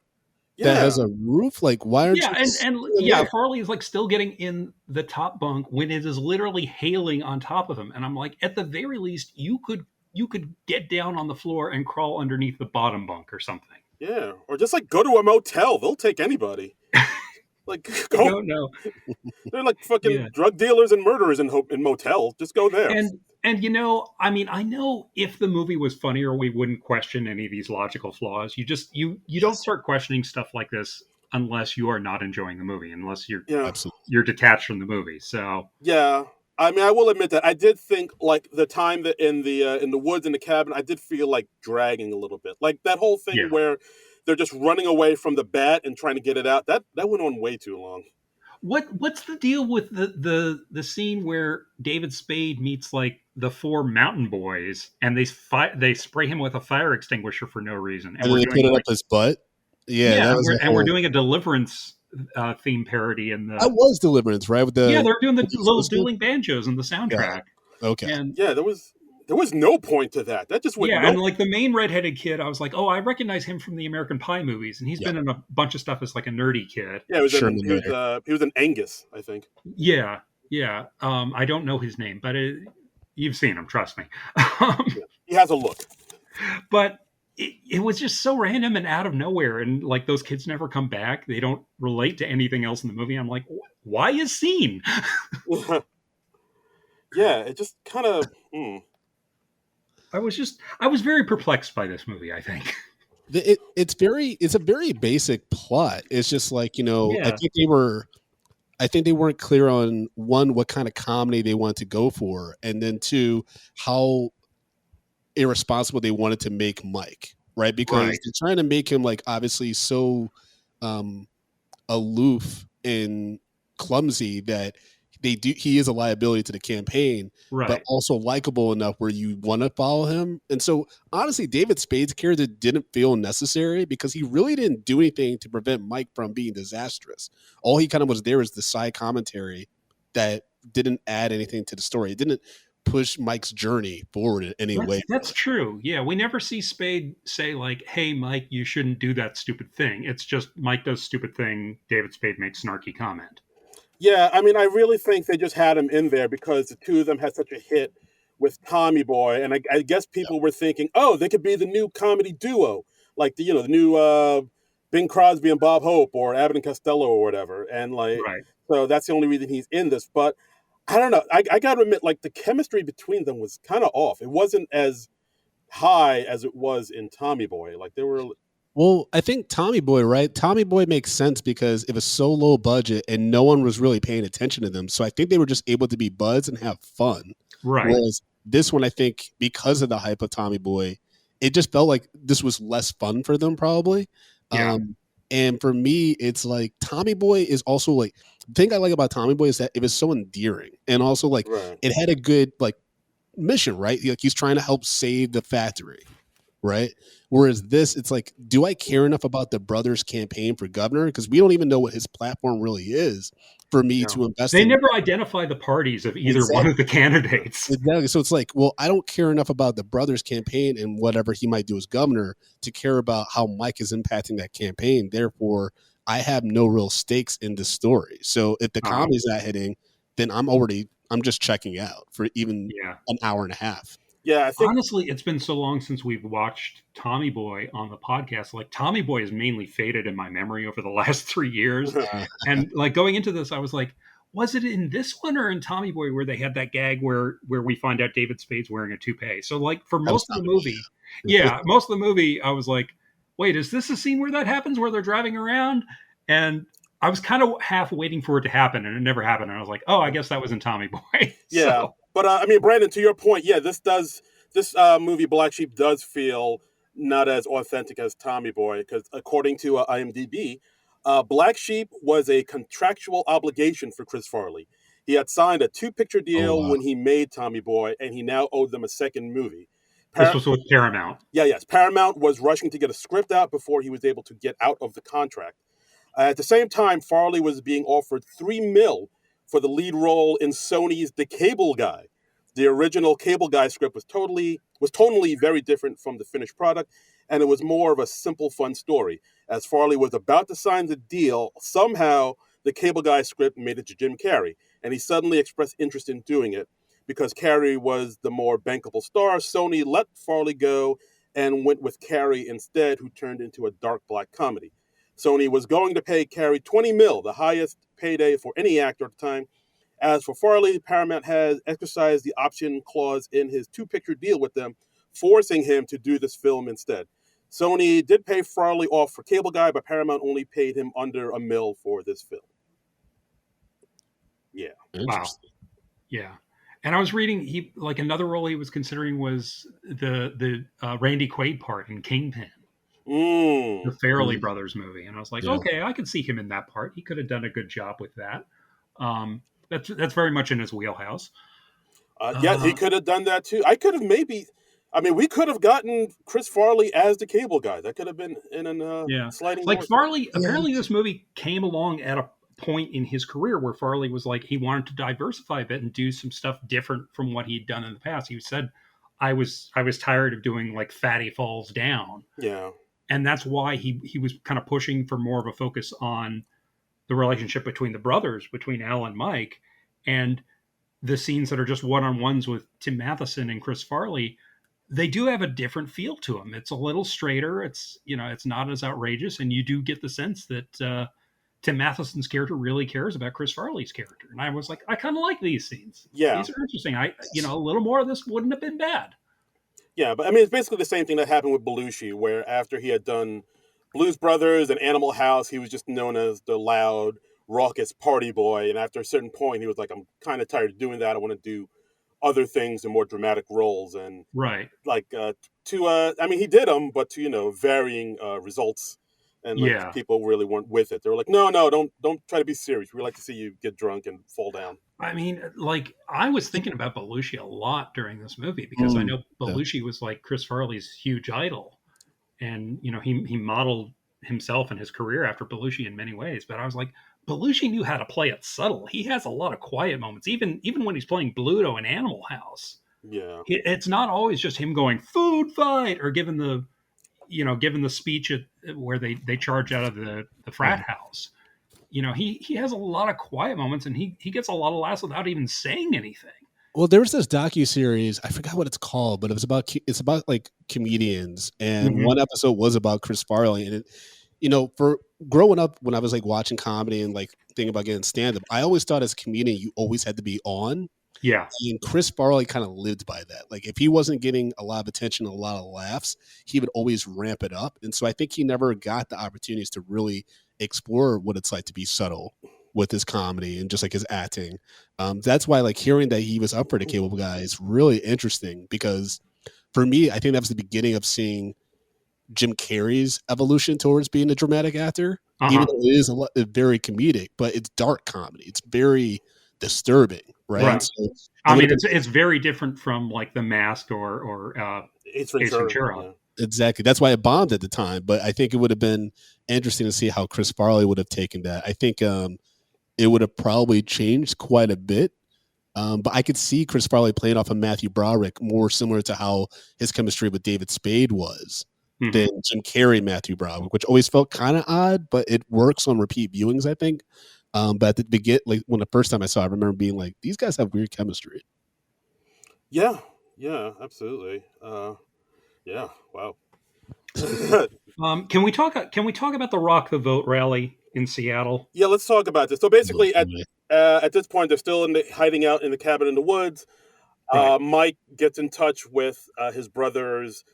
that yeah, has a roof? Like, why aren't yeah. you And in yeah, there? Farley is like still getting in the top bunk when it is literally hailing on top of him. And I'm like, at the very least, you could get down on the floor and crawl underneath the bottom bunk or something. yeah. Or just like go to a motel. They'll take anybody. Like I go. don't know. They're like fucking Yeah. drug dealers and murderers in motels. Just go there. And you know, I mean, I know if the movie was funnier, we wouldn't question any of these logical flaws. You don't Yes, start questioning stuff like this unless you are not enjoying the movie, unless Yeah, absolutely. you're detached from the movie. So yeah. I mean, I will admit that I did think like the time that in the woods in the cabin, I did feel like dragging a little bit. Like that whole thing yeah. where they're just running away from the bat and trying to get it out. That went on way too long. What's the deal with the scene where David Spade meets like the four mountain boys and they spray him with a fire extinguisher for no reason, and And then we're they doing put it up like his butt. Yeah, yeah, that was a we're whole. doing a Deliverance theme parody in That the was Deliverance, right? yeah, they're doing the With the little explosive? dueling banjos in the Yeah. soundtrack. Okay. And Yeah, there was no point to that. That just went yeah, no. and like the main redheaded kid, I was like, oh, I recognize him from the American Pie movies, and he's Yeah. been in a bunch of stuff as like a nerdy kid. Yeah, Sherman Mayer. he was an Angus, I think. Yeah, yeah. I don't know his name, but you've seen him, trust me. Um, Yeah, he has a look. but it was just so random and out of nowhere, and like those kids never come back. They don't relate to anything else in the movie. I'm like, why is scene? Yeah, it just kind of. I was very perplexed by this movie. I think. It's a very basic plot. It's just like, Yeah. I think they weren't clear on one, what kind of comedy they wanted to go for, and then two, how irresponsible they wanted to make Mike, right? Because Right. they're trying to make him like obviously so um aloof and clumsy that he is a liability to the campaign, but Right. also likable enough where you want to follow him. And so honestly, David Spade's character didn't feel necessary because he really didn't do anything to prevent Mike from being disastrous. All he kind of was there as the side commentary that didn't add anything to the story. It didn't push Mike's journey forward in any way. That's true. Yeah, we never see Spade say like, "Hey, Mike, you shouldn't do that stupid thing." It's just Mike does stupid thing. David Spade makes snarky comment. Yeah, I mean, I really think they just had him in there because the two of them had such a hit with Tommy Boy, and I guess people were thinking, oh, they could be the new comedy duo, like the new Bing Crosby and Bob Hope or Abbott and Costello or whatever. And like, Right. so that's the only reason he's in this. But I don't know. I got to admit, like the chemistry between them was kind of off. It wasn't as high as it was in Tommy Boy. Like they were, Well, I think Tommy Boy, right? Tommy Boy makes sense because it was so low budget and no one was really paying attention to them. So I think they were just able to be buds and have fun. Right. Whereas this one, I think, because of the hype of Tommy Boy, it just felt like this was less fun for them, probably. Yeah. And for me, it's like Tommy Boy is also like the thing I like about Tommy Boy is that it was so endearing and also like right. it had a good like mission, right? Like he's trying to help save the factory, right? Whereas this, it's like, do I care enough about the brothers' campaign for governor? Because we don't even know what his platform really is for me No. to invest They in. never identify the parties of either one Exactly. of the candidates. Exactly. So it's like, well, I don't care enough about the brothers' campaign and whatever he might do as governor to care about how Mike is impacting that campaign. Therefore, I have no real stakes in this story. So if the Uh, comedy's not hitting, then I'm just checking out for even yeah. an hour and a half. Yeah, I think Honestly, it's been so long since we've watched Tommy Boy on the podcast. Like Tommy Boy has mainly faded in my memory over the last 3 years. Uh, And like going into this, I was like, was it in this one or in Tommy Boy where they had that gag where we find out David Spade's wearing a toupee? So like for that was most of the Tommy movie, yeah, most of the movie, I was like, wait, is this a scene where that happens where they're driving around? And I was kind of half waiting for it to happen, and it never happened. And I was like, oh, I guess that was in Tommy Boy. yeah, So but I mean, Brandon, to your point, yeah, this movie Black Sheep does feel not as authentic as Tommy Boy because according to IMDb, Black Sheep was a contractual obligation for Chris Farley. He had signed a two-picture Oh deal wow. when he made Tommy Boy, and he now owed them a second movie. this was with Paramount. Yes, Paramount was rushing to get a script out before he was able to get out of the contract. At the same time, Farley was being offered $3 million for the lead role in Sony's The Cable Guy. The original Cable Guy script was tonally very different from the finished product, and it was more of a simple, fun story. As Farley was about to sign the deal, somehow the Cable Guy script made it to Jim Carrey, and he suddenly expressed interest in doing it. Because Carrey was the more bankable star, Sony let Farley go and went with Carrey instead, who turned into a dark black comedy. Sony was going to pay Carrey $20 million, the highest payday for any actor at the time. As for Farley, Paramount has exercised the option clause in his two-picture deal with them, forcing him to do this film instead. Sony did pay Farley off for Cable Guy, but Paramount only paid him under $1 million for this film. Yeah. Wow. Interesting. Yeah. And I was reading he like another role he was considering was the Randy Quaid part in Kingpin, the Farrelly Mm. Brothers movie, and I was like, Yeah. okay, I could see him in that part. He could have done a good job with that. That's very much in his wheelhouse. Yeah, he Uh, could have done that too. I could have maybe. I mean, we could have gotten Chris Farley as the Cable Guy. That could have been in a yeah, sliding like doors. Farley. Yeah. Apparently, this movie came along at a point in his career where Farley was like he wanted to diversify a bit and do some stuff different from what he'd done in the past. He said, "I was tired of doing like Fatty Falls Down." Yeah, And that's why he was kind of pushing for more of a focus on the relationship between the brothers, between Al and Mike, and the scenes that are just one-on-ones with Tim Matheson and Chris Farley. They do have a different feel to them. It's a little straighter. It's not as outrageous, and you do get the sense that Tim Matheson's character really cares about Chris Farley's character. And I was like, I kind of like these scenes. yeah, These are interesting. A little more of this wouldn't have been bad. yeah. But I mean, it's basically the same thing that happened with Belushi, where after he had done Blues Brothers and Animal House, he was just known as the loud, raucous party boy. And after a certain point, he was like, I'm kind of tired of doing that. I want to do other things and more dramatic roles. And Right. like I mean, he did them, but to varying results, and like Yeah. people really weren't with it. They were like, no, don't try to be serious. We like to see you get drunk and fall down. I mean, like I was thinking about Belushi a lot during this movie because I know Yeah. Belushi was like Chris Farley's huge idol, and he modeled himself and his career after Belushi in many ways. But I was like, Belushi knew how to play it subtle. He has a lot of quiet moments, even when he's playing Bluto in Animal House. Yeah, It's not always just him going food fight or giving the speech where they charge out of the frat house. He has a lot of quiet moments and he gets a lot of laughs without even saying anything. Well, there was this docu-series, I forgot what it's called, but it's about like comedians, and Mhm. one episode was about Chris Farley, and for growing up when I was like watching comedy and like thinking about getting stand up, I always thought as a comedian you always had to be on. Yeah. And Chris Farley kind of lived by that. Like if he wasn't getting a lot of attention, a lot of laughs, he would always ramp it up. And so I think he never got the opportunities to really explore what it's like to be subtle with his comedy and just like his acting. That's why like hearing that he was up for the Cable Guy is really interesting because for me, I think that was the beginning of seeing Jim Carrey's evolution towards being a dramatic actor. Even Uh-huh. though it is very comedic, but it's dark comedy. It's very disturbing, right? And Right. so it I would have mean, been it's very different from like The Mask or Ace Ace Ventura. Ventura. Yeah. exactly that's why it bombed at the time. But I think it would have been interesting to see how Chris Farley would have taken that. I think it would have probably changed quite a bit. But I could see Chris Farley playing off of Matthew Broderick more similar to how his chemistry with David Spade was than Hmm. Jim Carrey Matthew Broderick, which always felt kind of odd, but it works on repeat viewings, I think. But at the begin, like when the first time I saw it, I remember being like, these guys have weird chemistry. Yeah. Yeah. Absolutely. Yeah. Wow. Can we talk about the Rock the Vote rally in Seattle? Yeah. Let's talk about this. So Oh, basically, boy. at this point, they're still hiding out in the cabin in the woods. Right. Mike gets in touch with his brother's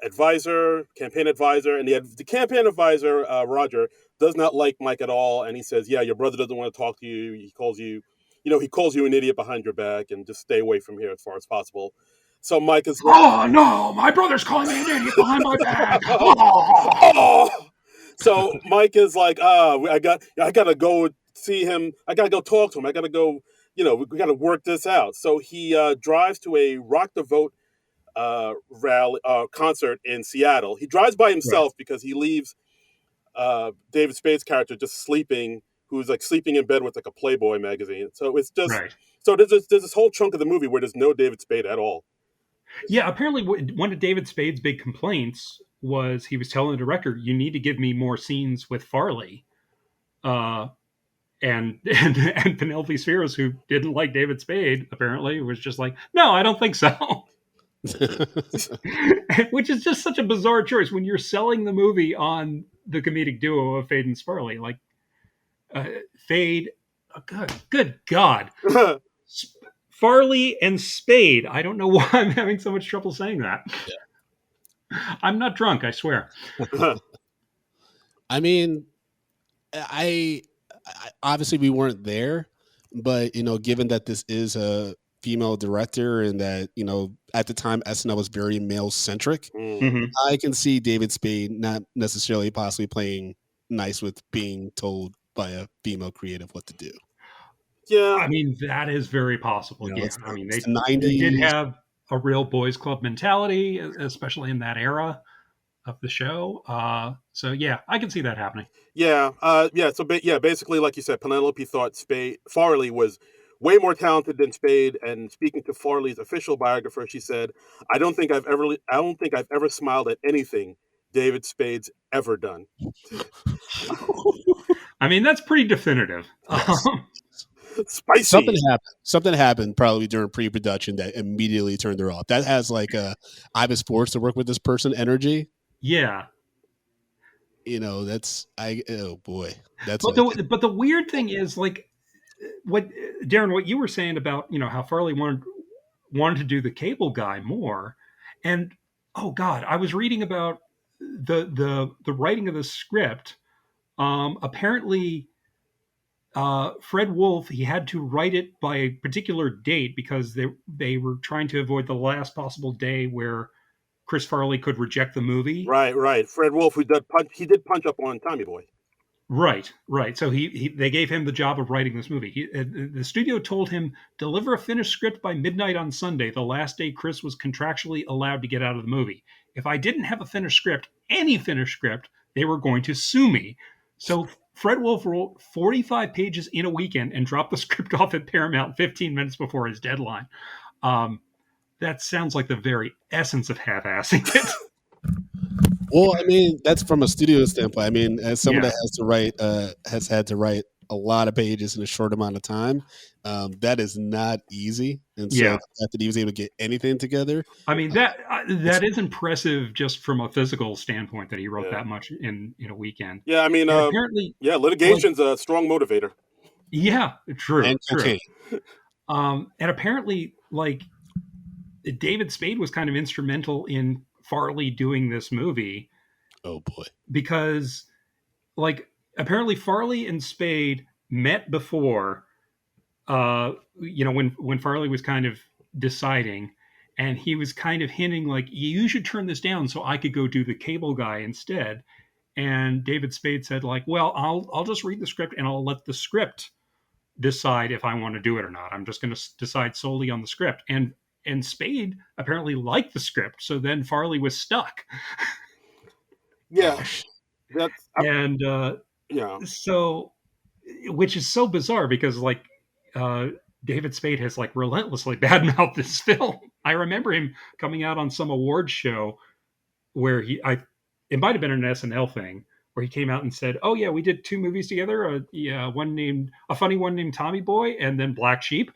advisor, campaign advisor, and the campaign advisor, Roger, does not like Mike at all. And he says, "Yeah, your brother doesn't want to talk to you. He calls you, he calls you an idiot behind your back, and just stay away from here as far as possible." So Mike is like, Oh no, my brother's calling me an idiot behind my back. Oh. "Oh!" So Mike is like, I gotta go see him. I gotta go talk to him. I gotta go. We gotta work this out. So he drives to a Rock the Vote rally concert in Seattle. He drives by Right. himself because he leaves David Spade's character just sleeping, who's like sleeping in bed with like a Playboy magazine. So it's just Right. so there's this whole chunk of the movie where there's no David Spade at all. Yeah, apparently one of David Spade's big complaints was he was telling the director, "You need to give me more scenes with Farley." Uh, and Penelope Spheres, who didn't like David Spade, apparently was just like, "No, I don't think so." Which is just such a bizarre choice when you're selling the movie on the comedic duo of Fade and Farley. Like uh, Fade, oh, good God, Farley and Spade. I don't know why I'm having so much trouble saying that. I'm not drunk, I swear. I mean, I obviously we weren't there, but given that this is a female director and that at the time SNL was very male centric, Mm. Hmm. I can see David Spade not necessarily possibly playing nice with being told by a female creative what to do. Yeah, I mean, that is very possible. Yeah, It's I mean it's the they did '90s. have a real boys club mentality, especially in that era of the show. So yeah, I can see that happening. yeah. So basically, like you said, Penelope thought Farley was way more talented than Spade. And speaking to Farley's official biographer, she said, I don't think I've ever smiled at anything David Spade's ever done." I mean, that's pretty definitive. Yes. Something Spicy. happened. Something happened probably during pre-production that immediately turned her off. That has like a I was forced to work with this person energy. Yeah, That's I oh boy. That's but a the weird thing is like what Darren, what you were saying about how Farley wanted to do the Cable Guy more, and oh God, I was reading about the writing of the script. Apparently, Fred Wolf he had to write it by a particular date because they were trying to avoid the last possible day where Chris Farley could reject the movie. Right, right. Fred Wolf, he did punch up on Tommy Boy. Right, right. So they gave him the job of writing this movie. The studio told him deliver a finished script by midnight on Sunday, the last day Chris was contractually allowed to get out of the movie. If I didn't have a finished script, any finished script, they were going to sue me. So Fred Wolf wrote 45 pages in a weekend and dropped the script off at Paramount 15 minutes before his deadline. Um, that sounds like the very essence of half-assing it. well, I mean, that's from a studio standpoint. I mean, as someone Yeah. that has had to write a lot of pages in a short amount of time. That is not easy, and so Yeah. the fact that he was able to get anything together, I mean uh, that it's is impressive just from a physical standpoint that he wrote Yeah. that much in a weekend. Yeah, I mean, And apparently, yeah, like, litigation's a strong motivator. yeah, and true. cocaine. And apparently, like, David Spade was kind of instrumental in Farley doing this movie Oh boy. because, like, apparently Farley and Spade met before, when Farley was kind of deciding, and he was kind of hinting like, you should turn this down so I could go do the cable guy instead. And David Spade said like, well, I'll just read the script and I'll let the script decide if I want to do it or not. I'm just going to decide solely on the script. And Spade apparently liked the script, so then Farley was stuck. Yeah, Gosh. that's And yeah. so, which is so bizarre because like uh, David Spade has like relentlessly badmouthed this film. I remember him coming out on some awards show where it might have been an SNL thing where he came out and said, "Oh yeah, we did two movies together. Yeah, one named a funny one named Tommy Boy, and then Black Sheep."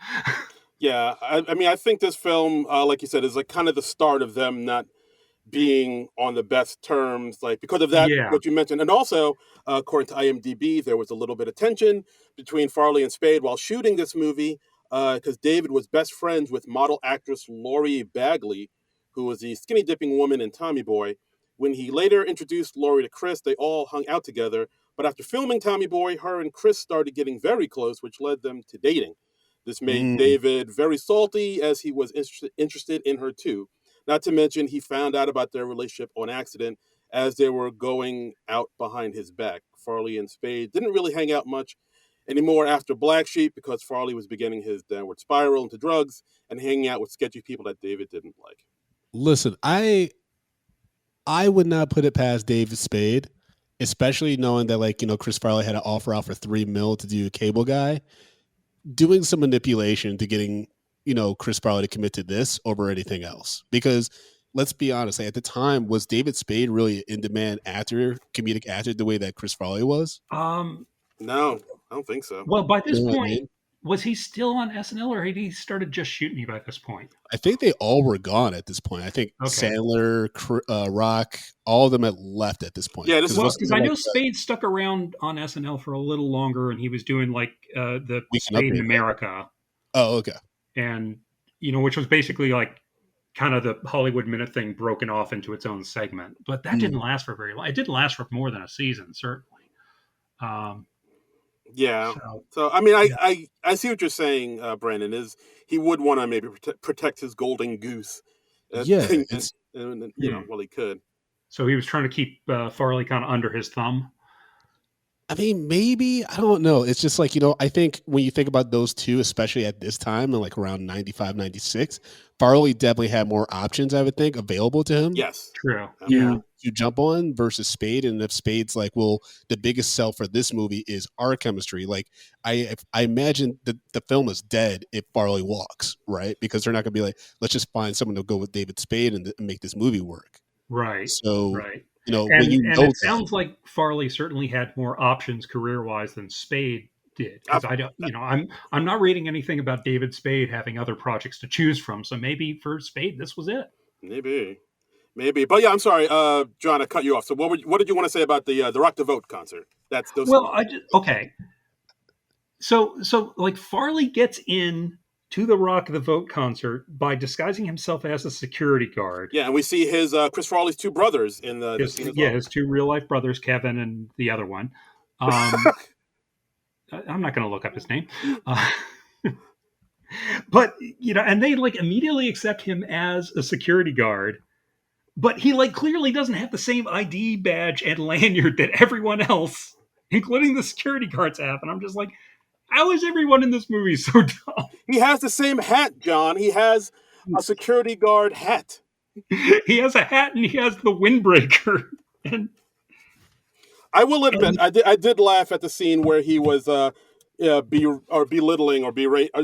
Yeah, I mean, I think this film, like you said, is like kind of the start of them not being on the best terms, like because of that, Yeah. what you mentioned. And also, according to IMDb, there was a little bit of tension between Farley and Spade while shooting this movie, because David was best friends with model actress Laurie Bagley, who was the skinny dipping woman in Tommy Boy. When he later introduced Laurie to Chris, they all hung out together. But after filming Tommy Boy, her and Chris started getting very close, which led them to dating. This made Mm. David very salty as he was interested in her too. Not to mention, he found out about their relationship on accident as they were going out behind his back. Farley and Spade didn't really hang out much anymore after Black Sheep because Farley was beginning his downward spiral into drugs and hanging out with sketchy people that David didn't like. Listen, I would not put it past David Spade, especially knowing that like Chris Farley had an offer out for 3 mil to do a cable guy, doing some manipulation to getting Chris Farley to commit to this over anything else. Because let's be honest, like, at the time, was David Spade really an in demand actor, comedic actor, the way that Chris Farley was? Um. No, I don't think so. Well, by You this know what I point, mean? was he still on SNL or had he started just shooting me by this point? I think they all were gone at this point. I think Okay. Sandler, Rock, all of them had left at this point. Yeah, this Because is Well, wasn't because there I like know Spade stuck around on SNL for a little longer, and he was doing like the Weekend Spade in Update, right? America, Oh, okay. and which was basically like kind of the Hollywood Minute thing broken off into its own segment. But that didn't Mm. last for very long. It didn't last for more than a season, certainly. Um, yeah. so So I mean, yeah. I see what you're saying, Brandon. Is he would want to maybe protect his golden goose, Yeah, it's Hmm. well, he could. So he was trying to keep Farley kind of under his thumb. I mean, maybe, I don't know. It's just like, I think when you think about those two, especially at this time, and like around 95, 96, Farley definitely had more options, I would think, available to him Yes, True. Yeah. absolutely. to jump on versus Spade. And if Spade's like, well, the biggest sell for this movie is our chemistry. Like, I imagine the film is dead if Farley walks, right? Because they're not going to be like, let's just find someone to go with David Spade and make this movie work. Right. So, Right. when And you and know it that, sounds like Farley certainly had more options career wise than Spade did. Because I don't, I'm not reading anything about David Spade having other projects to choose from. So maybe for Spade, this was it. Maybe, maybe. But yeah, I'm sorry, John, I cut you off. So what did you want to say about the Rock the Vote concert? That's those. Well, okay. So like Farley gets in to the Rock the Vote concert by disguising himself as a security guard. Yeah, and we see his Chris Farley's two brothers in the scene as well. His two real life brothers, Kevin and the other one. Um, I'm not going to look up his name. Uh, but and they like immediately accept him as a security guard, but he like clearly doesn't have the same ID badge and lanyard that everyone else, including the security guards, have. And I'm just like, how is everyone in this movie so dumb? He has the same hat, John. He has a security guard hat. He has a hat and he has the windbreaker. and I will admit, and I did laugh at the scene where he was belittling or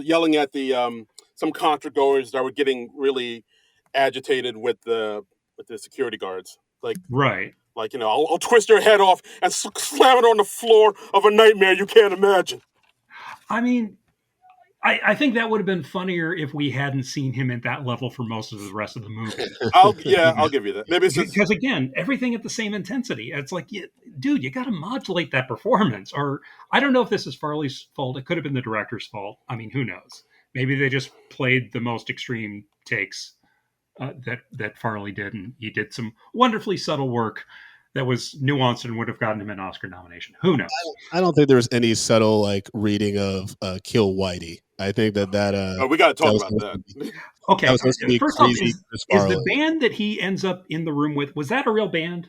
yelling at the some contra goers that were getting really agitated with the security guards. right. Like, I'll twist your head off and slam it on the floor of a nightmare you can't imagine. I mean, I think that would have been funnier if we hadn't seen him at that level for most of the rest of the movie. I'll give you that. Maybe it's just Because again, everything at the same intensity. It's like, dude, you got to modulate that performance. Or I don't know if this is Farley's fault. It could have been the director's fault. I mean, who knows? Maybe they just played the most extreme takes that Farley did, and he did some wonderfully subtle work that was nuanced and would have gotten him an Oscar nomination. Who knows? I don't think there was any subtle like reading of "Kill Whitey." I think we got to talk was about supposed that. to be- Okay, that was supposed to be first off, crazy. Chris is the Farley. band that he ends up in the room with, was that a real band?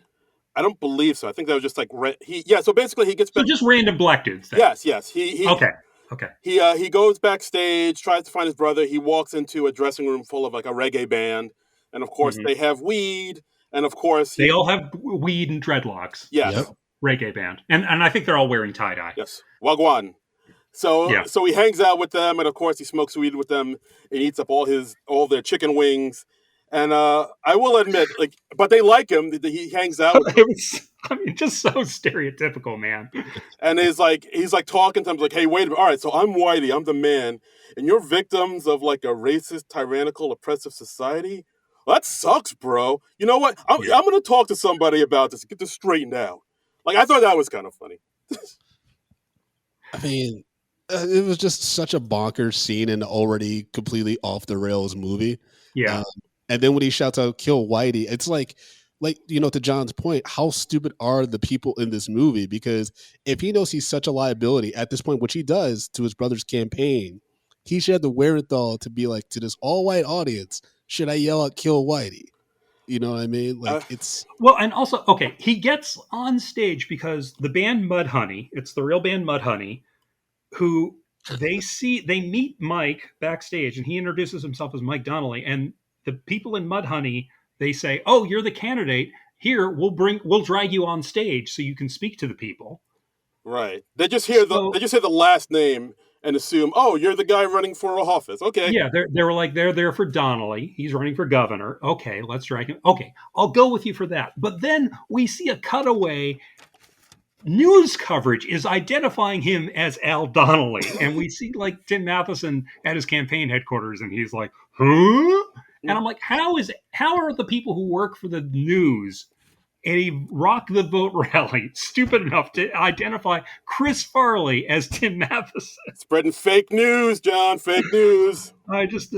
I don't believe so. I think that was just like so basically he gets So back. just random black dudes then. Yes. He Okay. He goes backstage, tries to find his brother. He walks into a dressing room full of like a reggae band, and of course they have weed, and of course They all have weed and dreadlocks. Yes. Yep. Reggae band. And I think they're all wearing tie-dye. Yes. Wagwan. So Yeah. so he hangs out with them, and of course he smokes weed with them and eats up all their chicken wings. And I will admit, like, but they like him. He hangs out with them. It was, I mean, just so stereotypical, man. And he's like talking to them, like, hey, wait a minute. All right, so I'm Whitey, I'm the man, and you're victims of like a racist, tyrannical, oppressive society. Well, that sucks, bro. You know what? I'm gonna talk to somebody about this, get this straightened out. Like, I thought that was kind of funny. I mean, it was just such a bonkers scene in an already completely off the rails movie. Yeah. And then when he shouts out "Kill Whitey," it's like to John's point, how stupid are the people in this movie? Because if he knows he's such a liability at this point, which he does to his brother's campaign, he should have the wherewithal to be like, to this all-white audience, should I yell out "Kill Whitey"? You know what I mean? Like, it's well, and also, okay, he gets on stage because the band Mudhoney, it's the real band Mudhoney, who they meet Mike backstage, and he introduces himself as Mike Donnelly, and the people in Mudhoney, they say, "Oh, you're the candidate. Here, we'll drag you on stage so you can speak to the people." Right. They just hear the last name and assume, oh, you're the guy running for office. Okay. Yeah, they're there for Donnelly. He's running for governor. Okay, let's drag him. Okay, I'll go with you for that. But then we see a cutaway. News coverage is identifying him as Al Donnelly, and we see like Tim Matheson at his campaign headquarters, and he's like, "Huh?" And I'm like, how are the people who work for the news at a Rock the Vote rally stupid enough to identify Chris Farley as Tim Matheson? Spreading fake news, John. Fake news. I just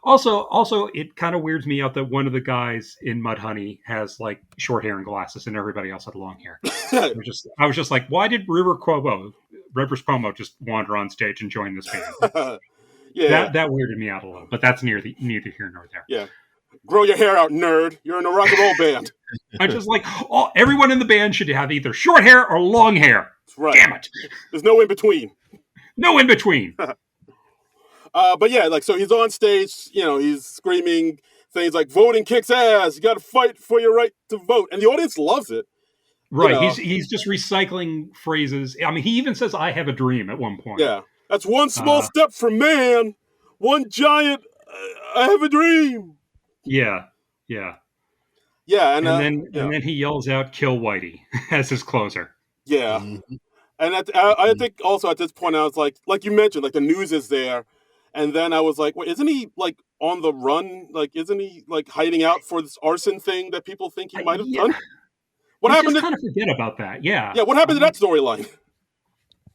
also it kind of weirds me out that one of the guys in Mudhoney has like short hair and glasses, and everybody else had long hair. I was just like, why did Rivers Cuomo just wander on stage and join this band? Yeah, that weirded me out a little, but that's neither here nor there. Yeah, grow your hair out, nerd. You're in a rock and roll band. I just like, everyone in the band should have either short hair or long hair. That's right. Damn it. There's no in between. No in between. But yeah, like, so he's on stage, he's screaming things like voting kicks ass. You got to fight for your right to vote. And the audience loves it. Right. He's just recycling phrases. I mean, he even says, I have a dream at one point. Yeah. That's one small step for man, one giant, I have a dream. Yeah. Yeah. Yeah. And then he yells out, "Kill Whitey" as his closer. Yeah. Mm-hmm. And I think also at this point, I was like you mentioned, like the news is there. And then I was like, wait, isn't he like on the run? Like, isn't he like hiding out for this arson thing that people think he might have done? What happened? Just kind of forget about that. Yeah. Yeah. What happened to that storyline?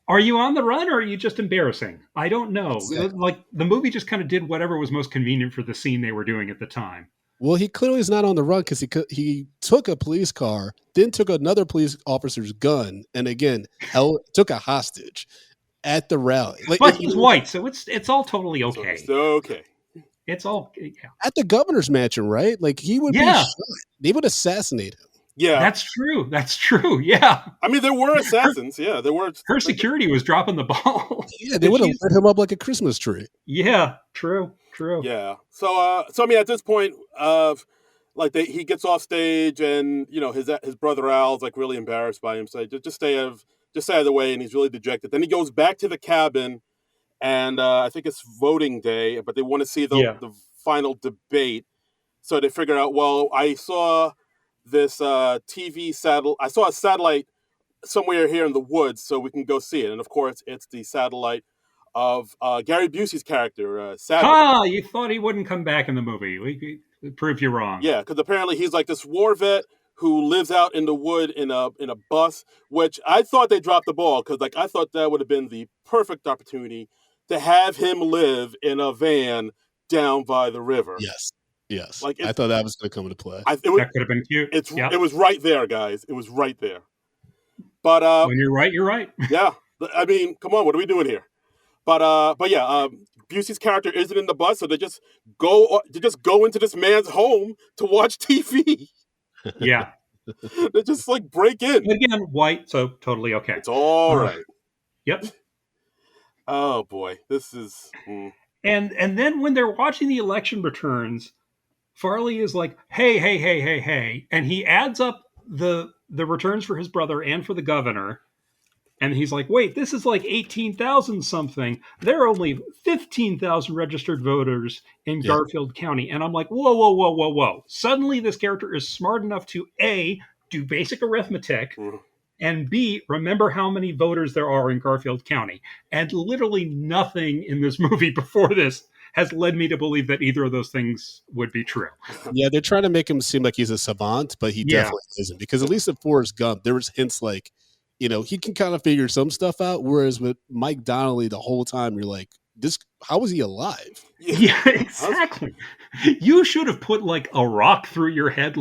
Are you on the run, or are you just embarrassing? I don't know. Exactly. Like, the movie just kind of did whatever was most convenient for the scene they were doing at the time. Well, he clearly is not on the run because he took a police car, then took another police officer's gun, and again took a hostage at the rally. Like, but he's white, so it's all totally okay. So okay. It's all at the governor's mansion, right? Like, he would be shot. They would assassinate him. Yeah, that's true. That's true. Yeah. I mean, there were assassins. Yeah, there were. Her security was dropping the ball. Yeah, they would have lit him up like a Christmas tree. Yeah, true. Yeah. So I mean, at this point, he gets off stage, and his brother Al's like really embarrassed by him. So just stay out of the way, and he's really dejected. Then he goes back to the cabin, and I think it's voting day, but they want to see the final debate. So they figure out, well, I saw this TV satellite. I saw a satellite somewhere here in the woods, so we can go see it. And of course, it's the satellite of Gary Busey's character, Saturn. Ha! You thought he wouldn't come back in the movie. We proved you wrong. Yeah, because apparently he's like this war vet who lives out in the wood in a bus, which I thought they dropped the ball because like I thought that would have been the perfect opportunity to have him live in a van down by the river. Yes. Yes. Like I thought that was going to come into play. That could have been cute. It was right there, guys. It was right there. But when you're right, you're right. Yeah. I mean, come on, what are we doing here? But yeah, Busey's character isn't in the bus, so they just go into this man's home to watch TV. Yeah. They just like break in. Again, white, so totally okay. It's all right. Yep. Oh boy, this is. And then when they're watching the election returns, Farley is like, hey, and he adds up the returns for his brother and for the governor. And he's like, wait, this is like 18,000 something. There are only 15,000 registered voters in Garfield County. And I'm like, whoa. Suddenly this character is smart enough to A, do basic arithmetic, and B, remember how many voters there are in Garfield County. And literally nothing in this movie before this has led me to believe that either of those things would be true. Yeah, they're trying to make him seem like he's a savant, but he definitely isn't. Because at least in Forrest Gump, there was hints like, he can kind of figure some stuff out. Whereas with Mike Donnelly, the whole time you're like, how was he alive? Yeah, exactly. You should have put like a rock through your head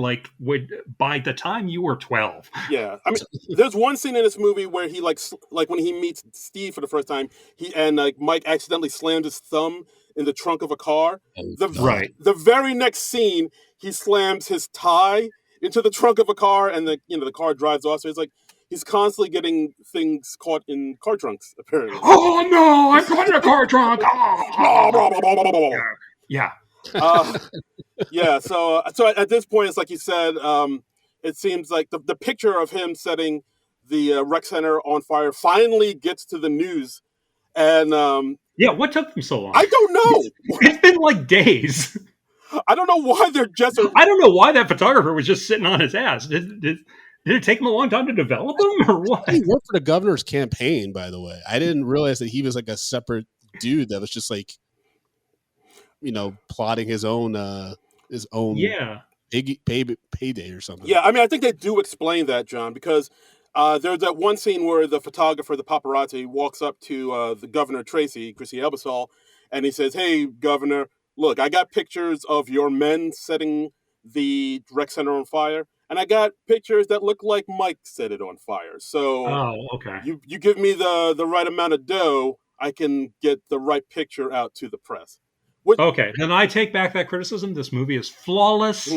by the time you were 12. Yeah. I mean, there's one scene in this movie where he like when he meets Steve for the first time, Mike accidentally slammed his thumb in the trunk of a car. The very next scene, he slams his tie into the trunk of a car and the car drives off. So it's like, he's constantly getting things caught in car trunks, apparently. Oh, no, I'm caught in a car trunk. Yeah. Yeah, so at this point, it's like you said, it seems like the picture of him setting the rec center on fire finally gets to the news. And what took them so long? I don't know. It's been like days. I don't know why they're just... I don't know why that photographer was just sitting on his ass. Did it take him a long time to develop them, or what? He worked for the governor's campaign, by the way. I didn't realize that he was like a separate dude that was just like, plotting his own payday or something. Yeah, I mean, I think they do explain that, John, because there's that one scene where the photographer, the paparazzi, walks up to the Governor Chrissy Ebersol, and he says, "Hey, Governor, look, I got pictures of your men setting the rec center on fire. And I got pictures that look like Mike set it on fire. So you give me the right amount of dough, I can get the right picture out to the press." Okay, then I take back that criticism. This movie is flawless.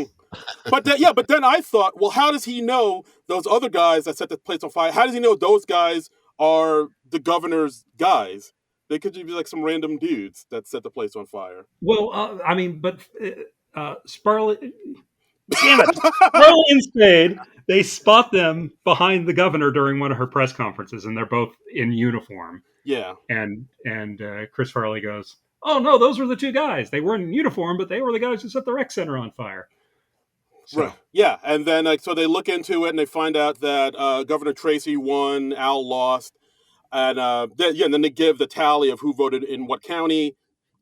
But then I thought, well, how does he know those other guys that set the place on fire? How does he know those guys are the governor's guys? They could just be like some random dudes that set the place on fire. Well, Sparley... Damn it. Sparley and Spade, they spot them behind the governor during one of her press conferences, and they're both in uniform. Yeah. And Chris Farley goes, "Oh, no, those were the two guys. They weren't in uniform, but they were the guys who set the rec center on fire." So. Right. Yeah, and then so they look into it, and they find out that Governor Tracy won, Al lost. And then they give the tally of who voted in what county.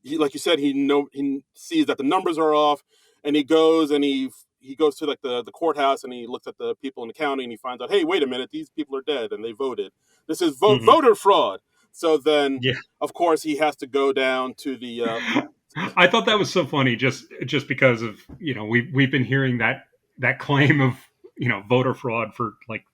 Like you said, he sees that the numbers are off, and he goes to like the courthouse, and he looks at the people in the county, and he finds out, hey, wait a minute, these people are dead and they voted. This is voter fraud. So then, of course, he has to go down to the. I thought that was so funny, just because of we've been hearing that claim of voter fraud for like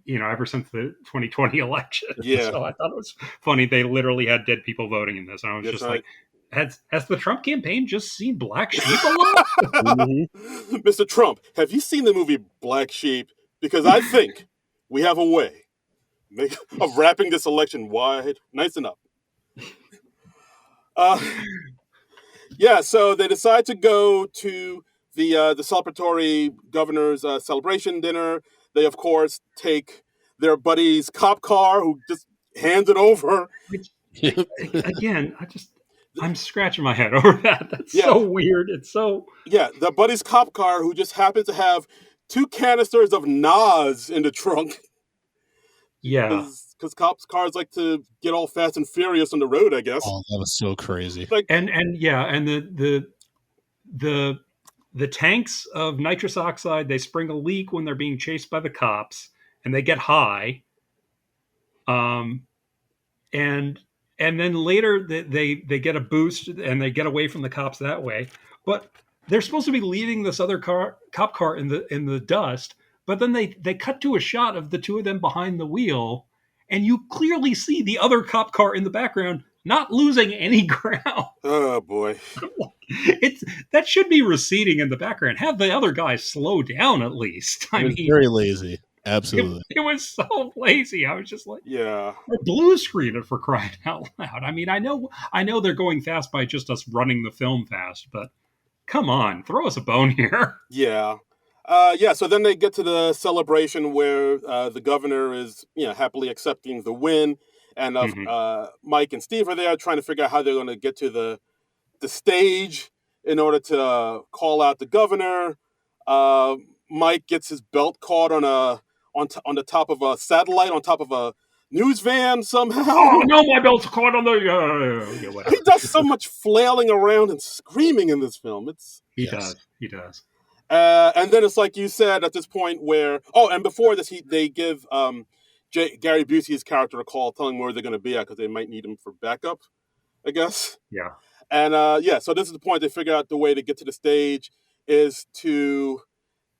ever since the 2020 election. Yeah. So I thought it was funny. They literally had dead people voting in this, and I was just like. Has the Trump campaign just seen Black Sheep a lot? Mr. Trump, have you seen the movie Black Sheep? Because I think we have a way of wrapping this election wide, nice and up. So they decide to go to the celebratory governor's celebration dinner. They, of course, take their buddy's cop car, who just hands it over. Again, I'm scratching my head over that. That's so weird. It's so... Yeah, the buddy's cop car who just happens to have 2 canisters of Nas in the trunk Yeah, because cops cars like to get all fast and furious on the road, I guess. Oh, that was so crazy. Like, and yeah, and the the tanks of nitrous oxide, they spring a leak when they're being chased by the cops, and they get high. Um, and and then later they get a boost and they get away from the cops that way. But they're supposed to be leaving this other cop car in the dust. But then they cut to a shot of the two of them behind the wheel, and you clearly see the other cop car in the background not losing any ground. oh boy. It's that should be receding in the background. Have the other guy slow down at least. It I was mean, very lazy. Absolutely. it was so lazy. I was just like, Yeah. blue screen it for crying out loud. I mean, I know they're going fast by just us running the film fast, but come on, throw us a bone here. Yeah. Yeah, so then they get to the celebration where the governor is, happily accepting the win, and Mhm. Mike and Steve are there trying to figure out how they're going to get to the stage in order to call out the governor. Uh, Mike gets his belt caught on the top of a satellite on top of a news van somehow. Oh no, my belt's caught on the yeah, He whatever. does so much flailing around and screaming in this film. It's He Yes. does. He does. and then it's like you said at this point where and before this they give Gary Busey's character a call telling him where they're going to be at because they might need him for backup, I guess. Yeah. And yeah, so this is the point they figure out the way to get to the stage is to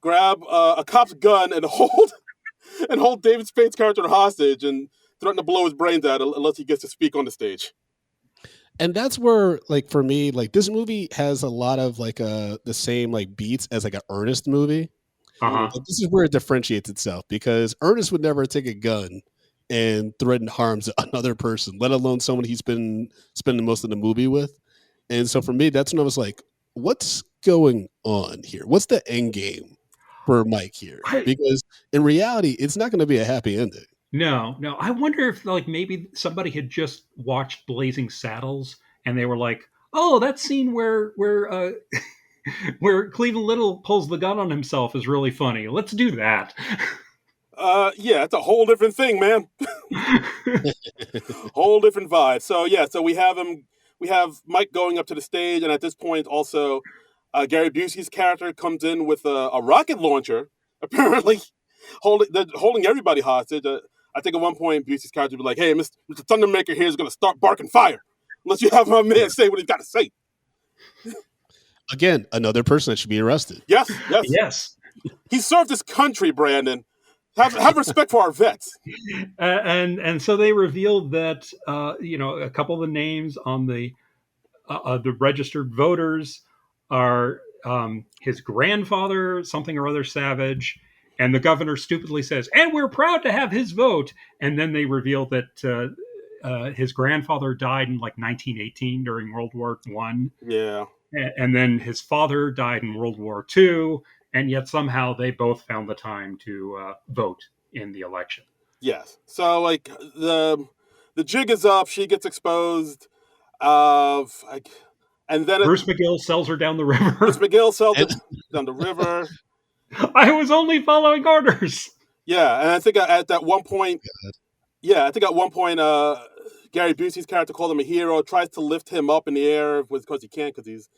grab a cop's gun and hold David Spade's character hostage and threaten to blow his brains out unless he gets to speak on the stage. And that's where, like, for me, like, this movie has a lot of like the same like beats as like an Ernest movie. Uh-huh. But this is where it differentiates itself because Ernest would never take a gun and threaten harm to another person, let alone someone he's been spending most of the movie with. And so for me, that's when I was like, what's going on here? What's the end game for Mike here? I Because in reality, it's not going to be a happy ending. no. I wonder if like maybe somebody had just watched Blazing Saddles and they were like, "Oh, that scene where where Cleveland Little pulls the gun on himself is really funny. Let's do that." Yeah, it's a whole different thing, man. Whole different vibe. So yeah, so we have Mike going up to the stage, and at this point also Gary Busey's character comes in with a rocket launcher, apparently holding everybody hostage. I think at one point Busey's character would be like, "Hey, Mr. Thundermaker here is going to start barking fire unless you have my man say what he's got to say." Again, another person that should be arrested. Yes, yes. Yes. He served his country, Brandon. Have respect for our vets. And so they revealed that a couple of the names on the registered voters are his grandfather, something or other Savage, and the governor stupidly says, "And we're proud to have his vote." And then they reveal that his grandfather died in like 1918 during World War One, Yeah. and then his father died in World War Two, and yet somehow they both found the time to vote in the election. Yes. So like the jig is up. She gets exposed. Of like, and then Bruce McGill sells her down the Bruce river. McGill sells And it down the river. I was only following orders. Yeah, and I think at that one point, Gary Busey's character called him a hero. Tries to lift him up in the air because he can't because he's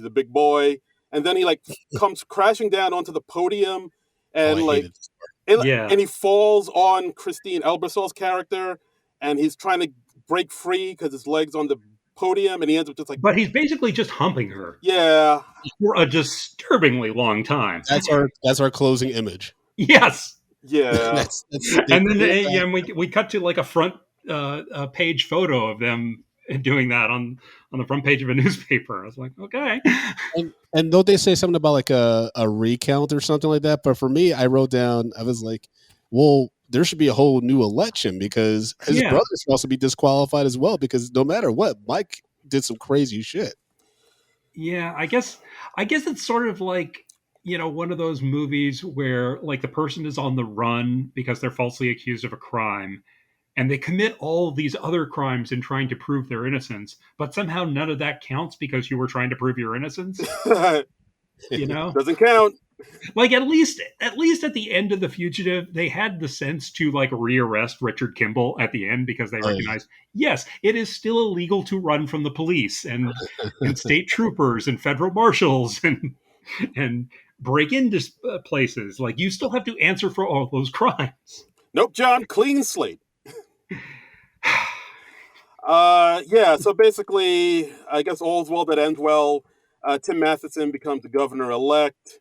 a big boy. And then he like comes crashing down onto the podium, oh, and I like hated this. Yeah. and he falls on Christine Elbersol's character, and he's trying to break free because his leg's on the podium, and he ends up just like, But he's basically just humping her yeah, for a disturbingly long time. That's our closing image. Yes. yeah, That's And then we cut to like a front page photo of them doing that on the front page of a newspaper. I was like, okay. and don't they say something about like a recount or something like that? But for me, I wrote down, I was like, well, there should be a whole new election because his Yeah. brother should also be disqualified as well because no matter what, Mike did some crazy shit. Yeah, I guess it's sort of like, one of those movies where like the person is on the run because they're falsely accused of a crime and they commit all these other crimes in trying to prove their innocence, but somehow none of that counts because you were trying to prove your innocence, doesn't count. Like at least at the end of The Fugitive, they had the sense to like rearrest Richard Kimball at the end because they Oh, recognized, yes, it is still illegal to run from the police and state troopers and federal marshals and break into places. Like you still have to answer for all those crimes. Nope, John, clean slate. Yeah, so basically, I guess all's well that ends well. Tim Matheson becomes the governor-elect.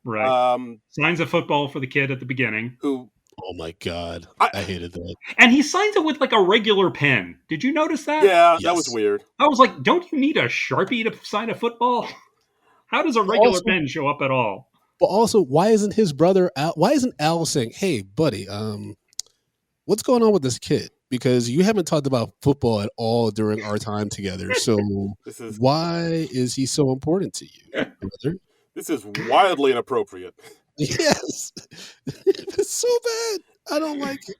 Right. Um, Signs a football for the kid at the beginning. who oh my God. I, I hated that. And he signs it with like a regular pen. Did you notice that? yeah, that was Yes. weird. I was like, don't you need a Sharpie to sign a football? How does a regular Also, pen show up at all? but also, why isn't his brother Al? Why isn't Al saying, "Hey, buddy, what's going on with this kid? Because you haven't talked about football at all during our time together. So This is why is he so important to you, brother?" this is wildly inappropriate. Yes, it's so bad. I don't like it.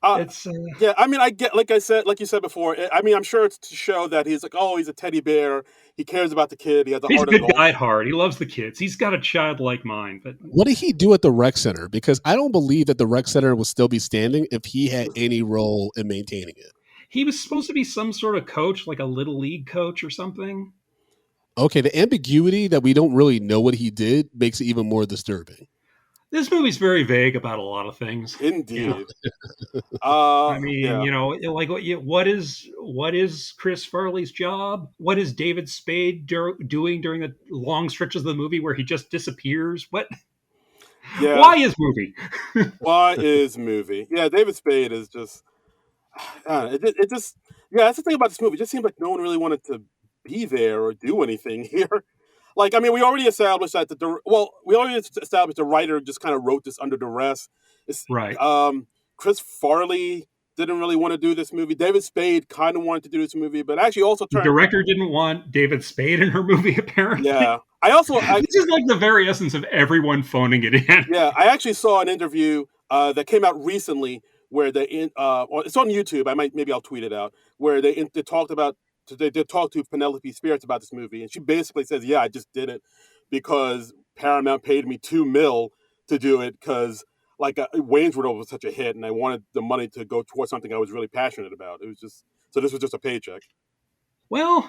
It's Yeah, I mean, I get, like I said, like you said before. I mean, I'm sure it's to show that he's like, oh, he's a teddy bear. He cares about the kid. He has a he's a heart of good gold. guy at heart. He loves the kids. He's got a childlike mind. But What did he do at the rec center? Because I don't believe that the rec center will still be standing if he had any role in maintaining it. he was supposed to be some sort of coach, like a little league coach or something. Okay, the ambiguity that we don't really know what he did makes it even more disturbing. This movie's very vague about a lot of things. Indeed. I mean, Yeah. like what is Chris Farley's job? What is David Spade doing during the long stretches of the movie where he just disappears? What? Yeah. Why is movie? Why is movie? Yeah, David Spade is just. It just. Yeah, that's the thing about this movie. It just seemed like no one really wanted to be there or do anything here. Like, I mean, we already established that the writer just kind of wrote this under duress. Right. Chris Farley didn't really want to do this movie. David Spade kind of wanted to do this movie, but actually also The director didn't want David Spade in her movie, apparently. Yeah. This is like the very essence of everyone phoning it in. Yeah, I actually saw an interview that came out recently where it's on YouTube. Maybe I'll tweet it out, where they talked about. They talked to Penelope Spirits about this movie, and she basically says, "Yeah, I just did it because Paramount paid me $2 million to do it because like Wayne's World was such a hit, and I wanted the money to go towards something I was really passionate about. It was just so this was just a paycheck." Well,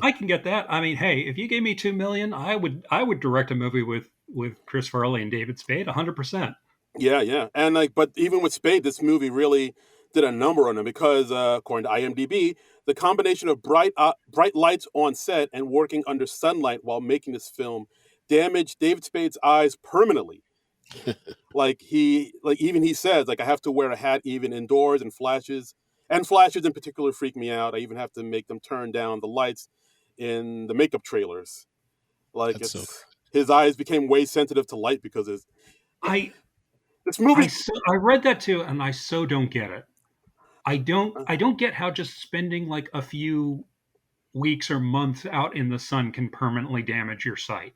I can get that. I mean, hey, if you gave me $2 million, I would direct a movie with Chris Farley and David Spade, 100%. Yeah, and but even with Spade, this movie really did a number on him because, according to IMDb, the combination of bright lights on set and working under sunlight while making this film damaged David Spade's eyes permanently. Even he says, like, I have to wear a hat even indoors, and flashes in particular freak me out. I even have to make them turn down the lights in the makeup trailers. Like, his eyes became way sensitive to light because this movie. I read that too, and I so don't get it. I don't get how just spending like a few weeks or months out in the sun can permanently damage your sight.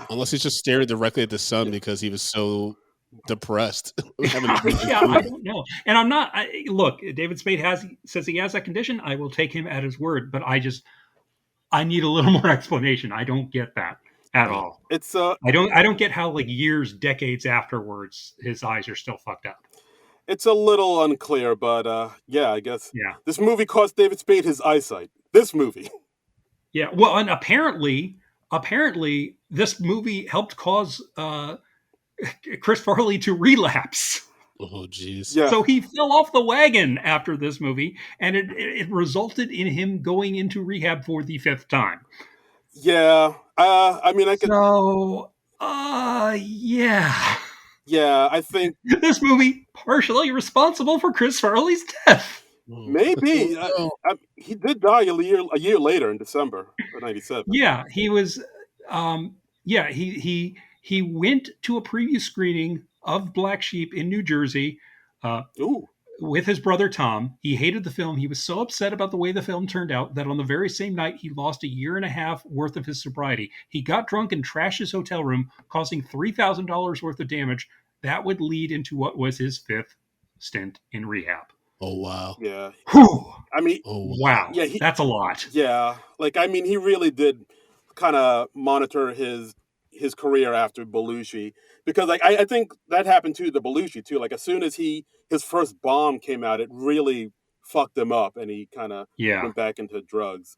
Unless he's just staring directly at the sun because he was so depressed. I don't know. And I'm not. Look, David Spade says he has that condition. I will take him at his word, but I need a little more explanation. I don't get that at all. It's I don't get how like decades afterwards, his eyes are still fucked up. It's a little unclear, but yeah, I guess. Yeah. This movie cost David Spade his eyesight. This movie. Yeah. Well, and apparently, this movie helped cause Chris Farley to relapse. Oh, jeez. Yeah. So he fell off the wagon after this movie, and it resulted in him going into rehab for the 5th time. Yeah. I mean, I could. So, yeah. Yeah, I think this movie partially responsible for Chris Farley's death. Maybe he did die a year later in December of '97. Yeah, he was. He went to a preview screening of Black Sheep in New Jersey. With his brother Tom. He hated the film. He was so upset about the way the film turned out that on the very same night he lost 1.5 years worth of his sobriety. He got drunk and trashed his hotel room, causing $3,000 worth of damage. That would lead into what was his 5th stint in rehab. Oh, wow. Yeah. Whew. I mean, wow. Yeah, that's a lot. Yeah. Like, I mean, he really did kind of monitor his his career after Belushi, because like I think that happened to the Belushi too. Like as soon as his first bomb came out, it really fucked him up, and he kind of Yeah. went back into drugs.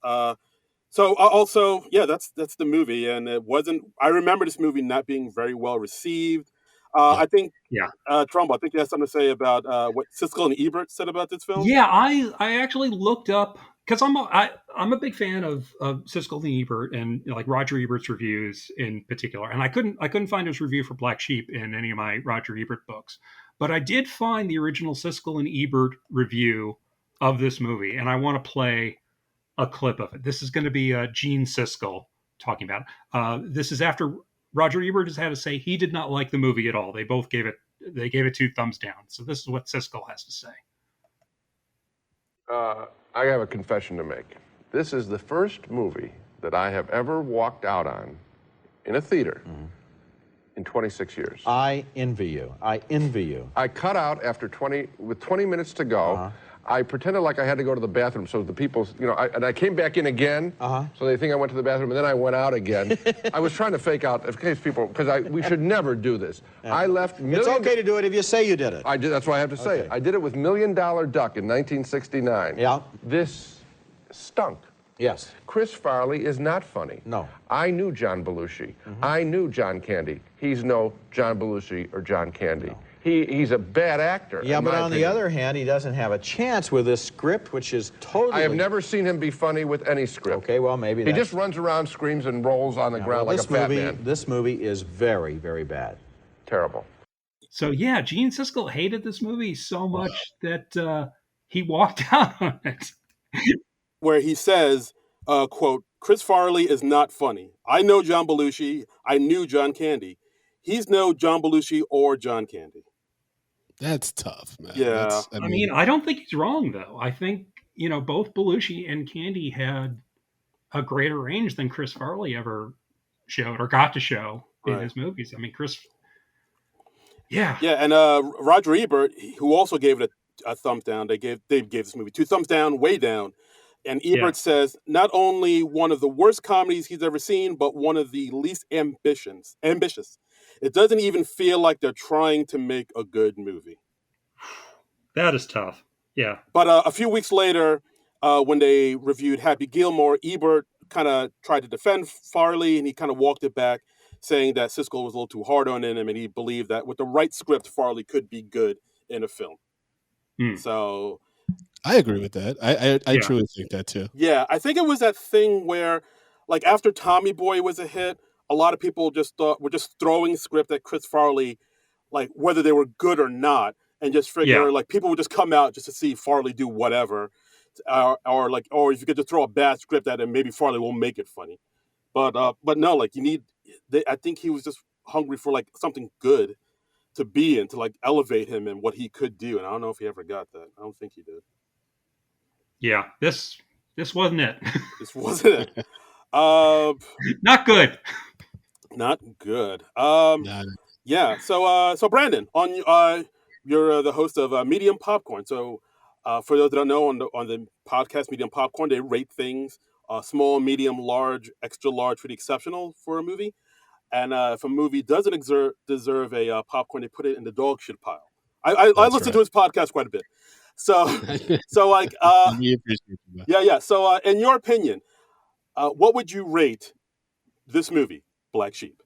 So also, yeah, that's the movie, and it wasn't. I remember this movie not being very well received. Yeah. I think Yeah. Trumbo, I think you have something to say about what Siskel and Ebert said about this film. Yeah, I actually looked up because I'm a big fan of Siskel and Ebert and like Roger Ebert's reviews in particular, and I couldn't find his review for Black Sheep in any of my Roger Ebert books, but I did find the original Siskel and Ebert review of this movie, and I want to play a clip of it. This is going to be Gene Siskel talking about it. This is after Roger Ebert has had to say he did not like the movie at all. They gave it 2 thumbs down. So this is what Siskel has to say. I have a confession to make. This is the first movie that I have ever walked out on in a theater in 26 years. I envy you. I envy you. I cut out after 20 minutes to go. I pretended like I had to go to the bathroom, so the people, and I came back in again, so they think I went to the bathroom, and then I went out again. I was trying to fake out, in case people, because we should never do this. I left It's okay to do it if you say you did it. I did. That's why I have to say it. I did it with $1 Million Duck in 1969. Yeah. This stunk. Yes. Chris Farley is not funny. No. I knew John Belushi. I knew John Candy. He's no John Belushi or John Candy. No. He's a bad actor. Yeah, but on the other hand, he doesn't have a chance with this script, which is totally... I have never seen him be funny with any script. Okay, well, maybe He just runs around, screams, and rolls on the ground like a fat man. This movie is very, very bad. Terrible. So yeah, Gene Siskel hated this movie so much that he walked out on it. Where he says, quote, Chris Farley is not funny. I know John Belushi. I knew John Candy. He's no John Belushi or John Candy. That's tough, man. Yeah. I mean, I don't think he's wrong, though. I think, both Belushi and Candy had a greater range than Chris Farley ever showed or got to show in his movies. I mean, Chris... Yeah. Yeah, and Roger Ebert, who also gave it a thumbs down, they gave this movie 2 thumbs down, way down. And Ebert says, not only one of the worst comedies he's ever seen, but one of the least ambitious. It doesn't even feel like they're trying to make a good movie. That is tough. Yeah. But a few weeks later, when they reviewed Happy Gilmore, Ebert kind of tried to defend Farley, and he kind of walked it back, saying that Siskel was a little too hard on him, and he believed that with the right script, Farley could be good in a film. So... I agree with that. I truly think that too. Yeah, I think it was that thing where, like, after Tommy Boy was a hit, a lot of people just were just throwing script at Chris Farley, like whether they were good or not, and just figure like people would just come out just to see Farley do whatever, or if you could just throw a bad script at him, maybe Farley will make it funny. But no, like I think he was just hungry for like something good to be in, to like elevate him and what he could do, and I don't know if he ever got that. I don't think he did. Yeah, this wasn't it. This wasn't it. Not good. Not good. Yeah. So Brandon, you're the host of Medium Popcorn. So for those that don't know, on the podcast Medium Popcorn, they rate things small, medium, large, extra large, pretty exceptional for a movie. And if a movie doesn't deserve a popcorn, they put it in the dog shit pile. I listen to his podcast quite a bit. So like, yeah. So in your opinion, what would you rate this movie, Black Sheep?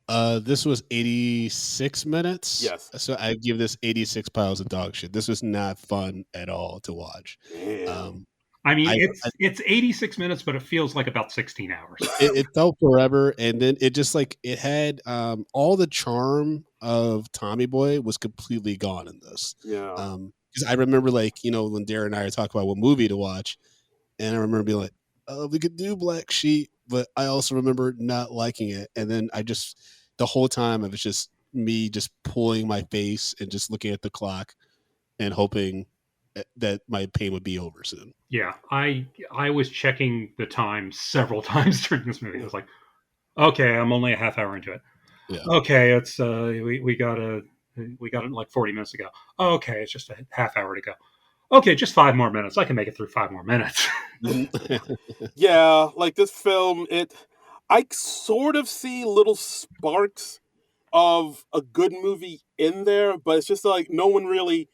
This was 86 minutes. Yes. So I give this 86 piles of dog shit. This was not fun at all to watch. I mean, it's 86 minutes, but it feels like about 16 hours. It felt forever, and then it just like it had all the charm of Tommy Boy was completely gone in this. Yeah. Because I remember, like, when Darren and I were talking about what movie to watch, and I remember being like, "Oh, we could do Black Sheep," but I also remember not liking it. And then the whole time it was just me just pulling my face and just looking at the clock and hoping that my pain would be over soon. Yeah, I was checking the time several times during this movie. I was like, okay, I'm only a half hour into it. Yeah. Okay, it's we got it like 40 minutes ago. Oh, okay, it's just a half hour to go. Okay, just 5 more minutes. I can make it through 5 more minutes. Yeah, like this film, I sort of see little sparks of a good movie in there, but it's just like no one really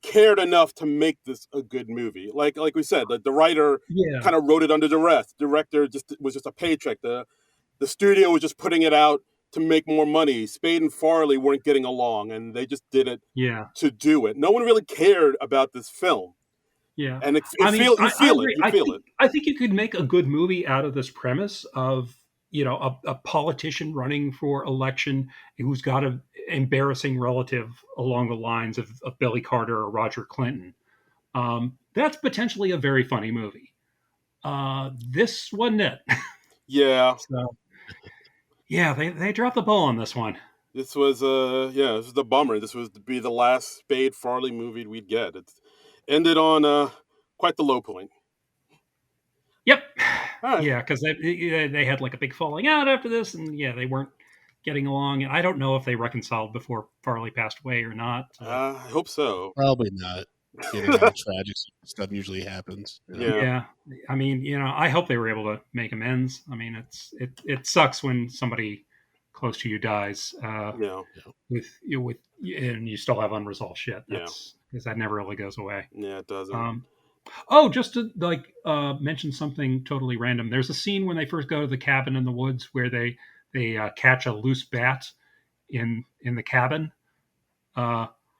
cared enough to make this a good movie. Like we said, the writer Yeah. kind of wrote it under duress. Director just was just a paycheck. The studio was just putting it out to make more money. Spade and Farley weren't getting along, and they just did it Yeah. to do it. No one really cared about this film, Yeah. and I mean, you I feel it. agree. You feel it. I think you could make a good movie out of this premise of, a politician running for election who's got an embarrassing relative along the lines of Billy Carter or Roger Clinton. That's potentially a very funny movie. This wasn't it. Yeah, So yeah, they dropped the ball on this one. this was this was the bummer. This was to be the last Spade Farley movie we'd get. It ended on quite the low point. Yep. All right. Yeah, because they had like a big falling out after this, and yeah, they weren't getting along. And I don't know if they reconciled before Farley passed away or not. I hope so. Probably not. How tragic stuff usually happens. Yeah. Yeah, I mean, I hope they were able to make amends. I mean, it sucks when somebody close to you dies. Yeah. With and you still have unresolved shit. Yeah. That's because that never really goes away. Yeah, it doesn't. Oh, just to mention something totally random. There's a scene when they first go to the cabin in the woods where they catch a loose bat in the cabin.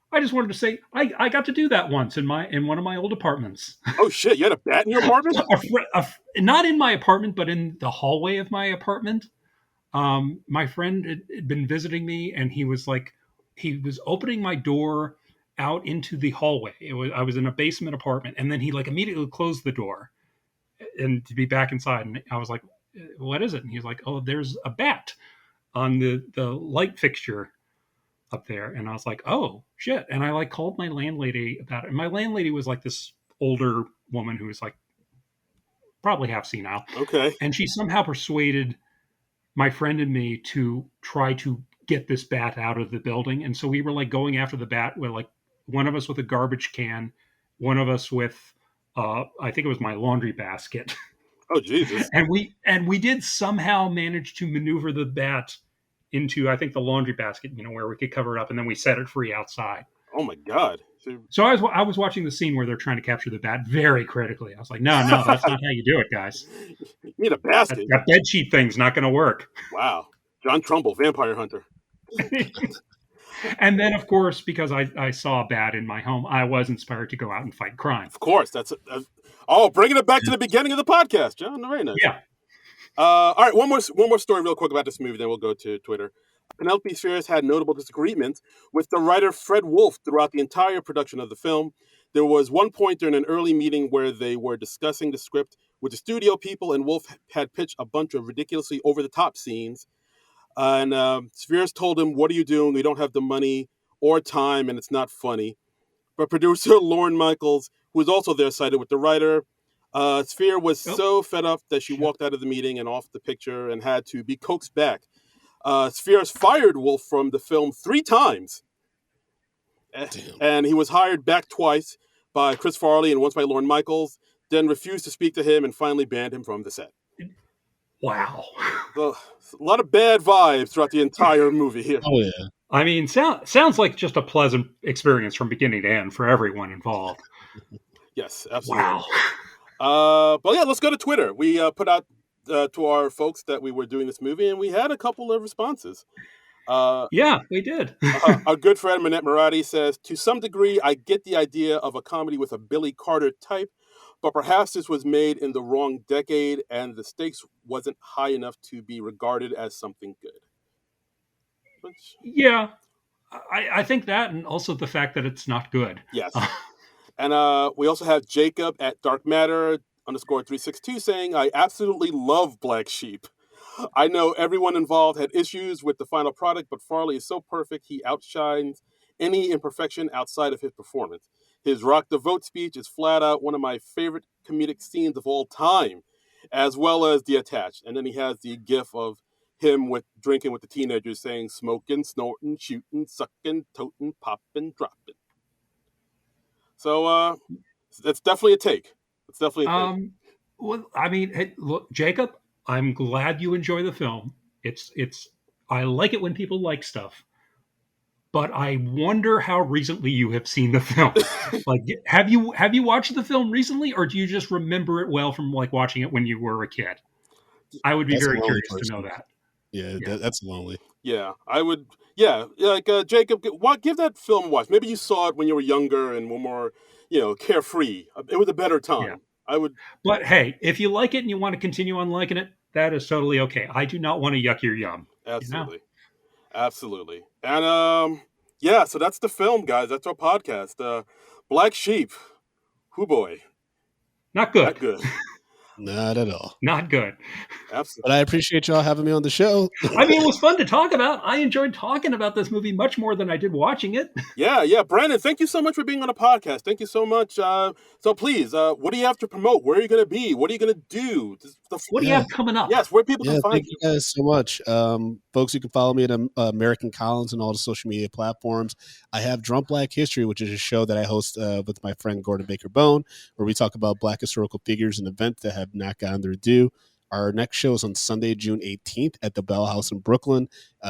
I just wanted to say I got to do that once in one of my old apartments. Oh shit! You had a bat in your apartment? Not in my apartment, but in the hallway of my apartment. My friend had been visiting me, and he was opening my door out into the hallway. I was in a basement apartment, and then he immediately closed the door and to be back inside. And I was like, "What is it?" And he's like, "Oh, there's a bat on the light fixture up there." And I was like, "Oh shit!" And I called my landlady about it. And my landlady was this older woman who was probably half senile. Okay. And she somehow persuaded my friend and me to try to get this bat out of the building. And so we were going after the bat with one of us with a garbage can, one of us with I think it was my laundry basket. Oh Jesus! and we did somehow manage to maneuver the bat into, I think, the laundry basket, where we could cover it up, and then we set it free outside. Oh my God! So I was watching the scene where they're trying to capture the bat very critically. I was like, no, that's not how you do it, guys. You need a basket. That bed sheet thing's not going to work. Wow. John Trumbull, vampire hunter. And then, of course, because I saw a bat in my home, I was inspired to go out and fight crime. Of course, bringing it back to the beginning of the podcast, John. Very nice. Yeah. All right, one more story real quick about this movie, then we'll go to Twitter. Penelope Spheres had notable disagreements with the writer Fred Wolf throughout the entire production of the film. There was one point during an early meeting where they were discussing the script with the studio people, and Wolf had pitched a bunch of ridiculously over-the-top scenes. And Spheres told him, "What are you doing? We don't have the money or time, and it's not funny." But producer Lauren Michaels, who was also there, sided with the writer. Sphere was so fed up that she walked out of the meeting and off the picture and had to be coaxed back. Spheres fired Wolf from the film 3 times. And he was hired back twice by Chris Farley and once by Lauren Michaels, then refused to speak to him and finally banned him from the set. Wow. So, a lot of bad vibes throughout the entire movie here. Oh yeah. I mean, sounds like just a pleasant experience from beginning to end for everyone involved. Yes, absolutely. Wow. But yeah, let's go to Twitter. We put out to our folks that we were doing this movie, and we had a couple of responses. Yeah, we did. Our good friend Manette Marati says, "To some degree, I get the idea of a comedy with a Billy Carter type, but perhaps this was made in the wrong decade and the stakes wasn't high enough to be regarded as something good." Yeah, I think that, and also the fact that it's not good. Yes. And we also have Jacob at Dark Matter _362 saying, "I absolutely love Black Sheep. I know everyone involved had issues with the final product, but Farley is so perfect, he outshines any imperfection outside of his performance. His Rock the Vote speech is flat out one of my favorite comedic scenes of all time, as well as The Attached." And then he has the gif of him drinking with the teenagers saying, "Smoking, snorting, shooting, sucking, toting, popping, dropping." So that's definitely a take. It's definitely a take. Well, I mean, hey, look, Jacob, I'm glad you enjoy the film. It's I like it when people like stuff, but I wonder how recently you have seen the film. Like, have you watched the film recently, or do you just remember it well from like watching it when you were a kid? I would be That's a very lonely curious to know person. that. Yeah, Yeah. that's lonely. Yeah, I would. Yeah, like Jacob, give that film a watch. Maybe you saw it when you were younger and were more, carefree. It was a better Yeah. time. I would. But hey, if you like it and you want to continue on liking it, that is totally okay. I do not want to yuck your yum. You know? Absolutely. Absolutely. And yeah, so that's the film, guys. That's our podcast. Black Sheep. Hoo boy. Not good. Not good. Not at all. Not good. Absolutely. But I appreciate y'all having me on the show. I mean, it was fun to talk about. I enjoyed talking about this movie much more than I did watching it. Yeah. Brandon, thank you so much for being on the podcast. Thank you so much. So please, what do you have to promote? Where are you going to be? What are you going to do? What do you have coming up? Yes, where people can find thank you guys so much. Folks, you can follow me at American Collins and all the social media platforms. I have Drunk Black History, which is a show that I host with my friend Gordon Baker Bone, where we talk about Black historical figures and events that have not gotten their due. Our next show is on Sunday, June 18th at the Bell House in Brooklyn.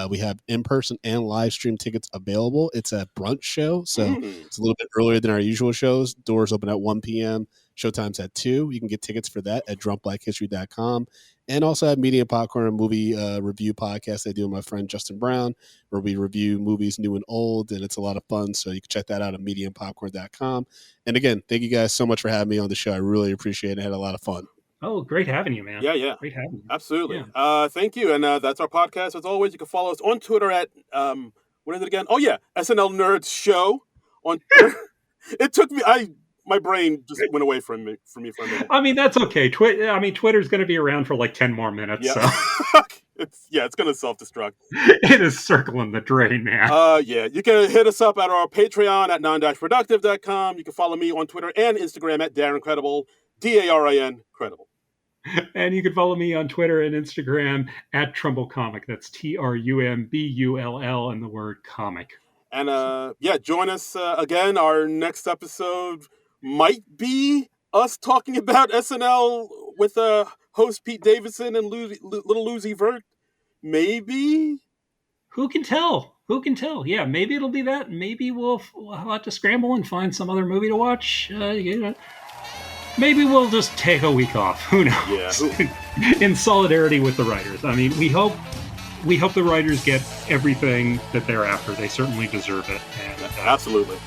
We have in-person and live stream tickets available. It's a brunch show, so it's a little bit earlier than our usual shows. Doors open at 1 p.m., showtime's at 2. You can get tickets for that at drunkblackhistory.com. And also have Media Popcorn, a movie review podcast I do with my friend Justin Brown, where we review movies new and old, and it's a lot of fun. So you can check that out at mediapopcorn.com. And again, thank you guys so much for having me on the show. I really appreciate it. I had a lot of fun. Oh, great having you, man. Yeah. Great having you. Absolutely. Yeah. Thank you. And that's our podcast. As always, you can follow us on Twitter at, what is it again? Oh, yeah, SNL Nerds Show on Twitter. It took me, my brain just went away from me for a minute. I mean, that's okay. Twitter's going to be around for like 10 more minutes. Yeah. So. It's going to self-destruct. It is circling the drain, man. Yeah. You can hit us up at our Patreon at Non-Productive.com. You can follow me on Twitter and Instagram at Darren Credible, DARIN Credible. And you can follow me on Twitter and Instagram at Trumbull Comic. That's TRUMBULL and the word comic. And join us again. Our next episode might be us talking about SNL with host Pete Davidson and little Lucy Vert. Maybe. Who can tell? Yeah, maybe it'll be that. Maybe we'll have to scramble and find some other movie to watch. Maybe we'll just take a week off. Who knows? Yeah. In solidarity with the writers. I mean, we hope the writers get everything that they're after. They certainly deserve it. And, absolutely.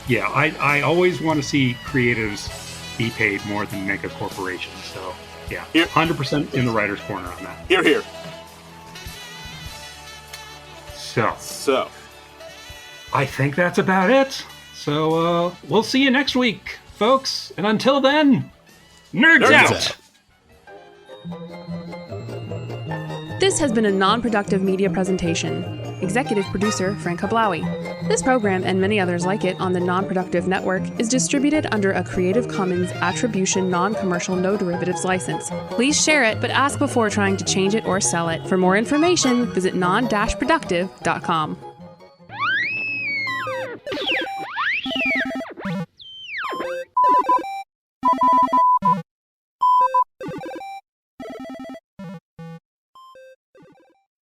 Yeah, I always want to see creatives be paid more than mega corporations. So, yeah, 100% in the writer's corner on that. Here. So, I think that's about it. So, we'll see you next week, folks. And until then, nerds out! This has been a non-productive media presentation. Executive producer, Frank Hablawi. This program and many others like it on the Non-Productive Network is distributed under a Creative Commons Attribution Non-Commercial No Derivatives license. Please share it, but ask before trying to change it or sell it. For more information, visit non-productive.com.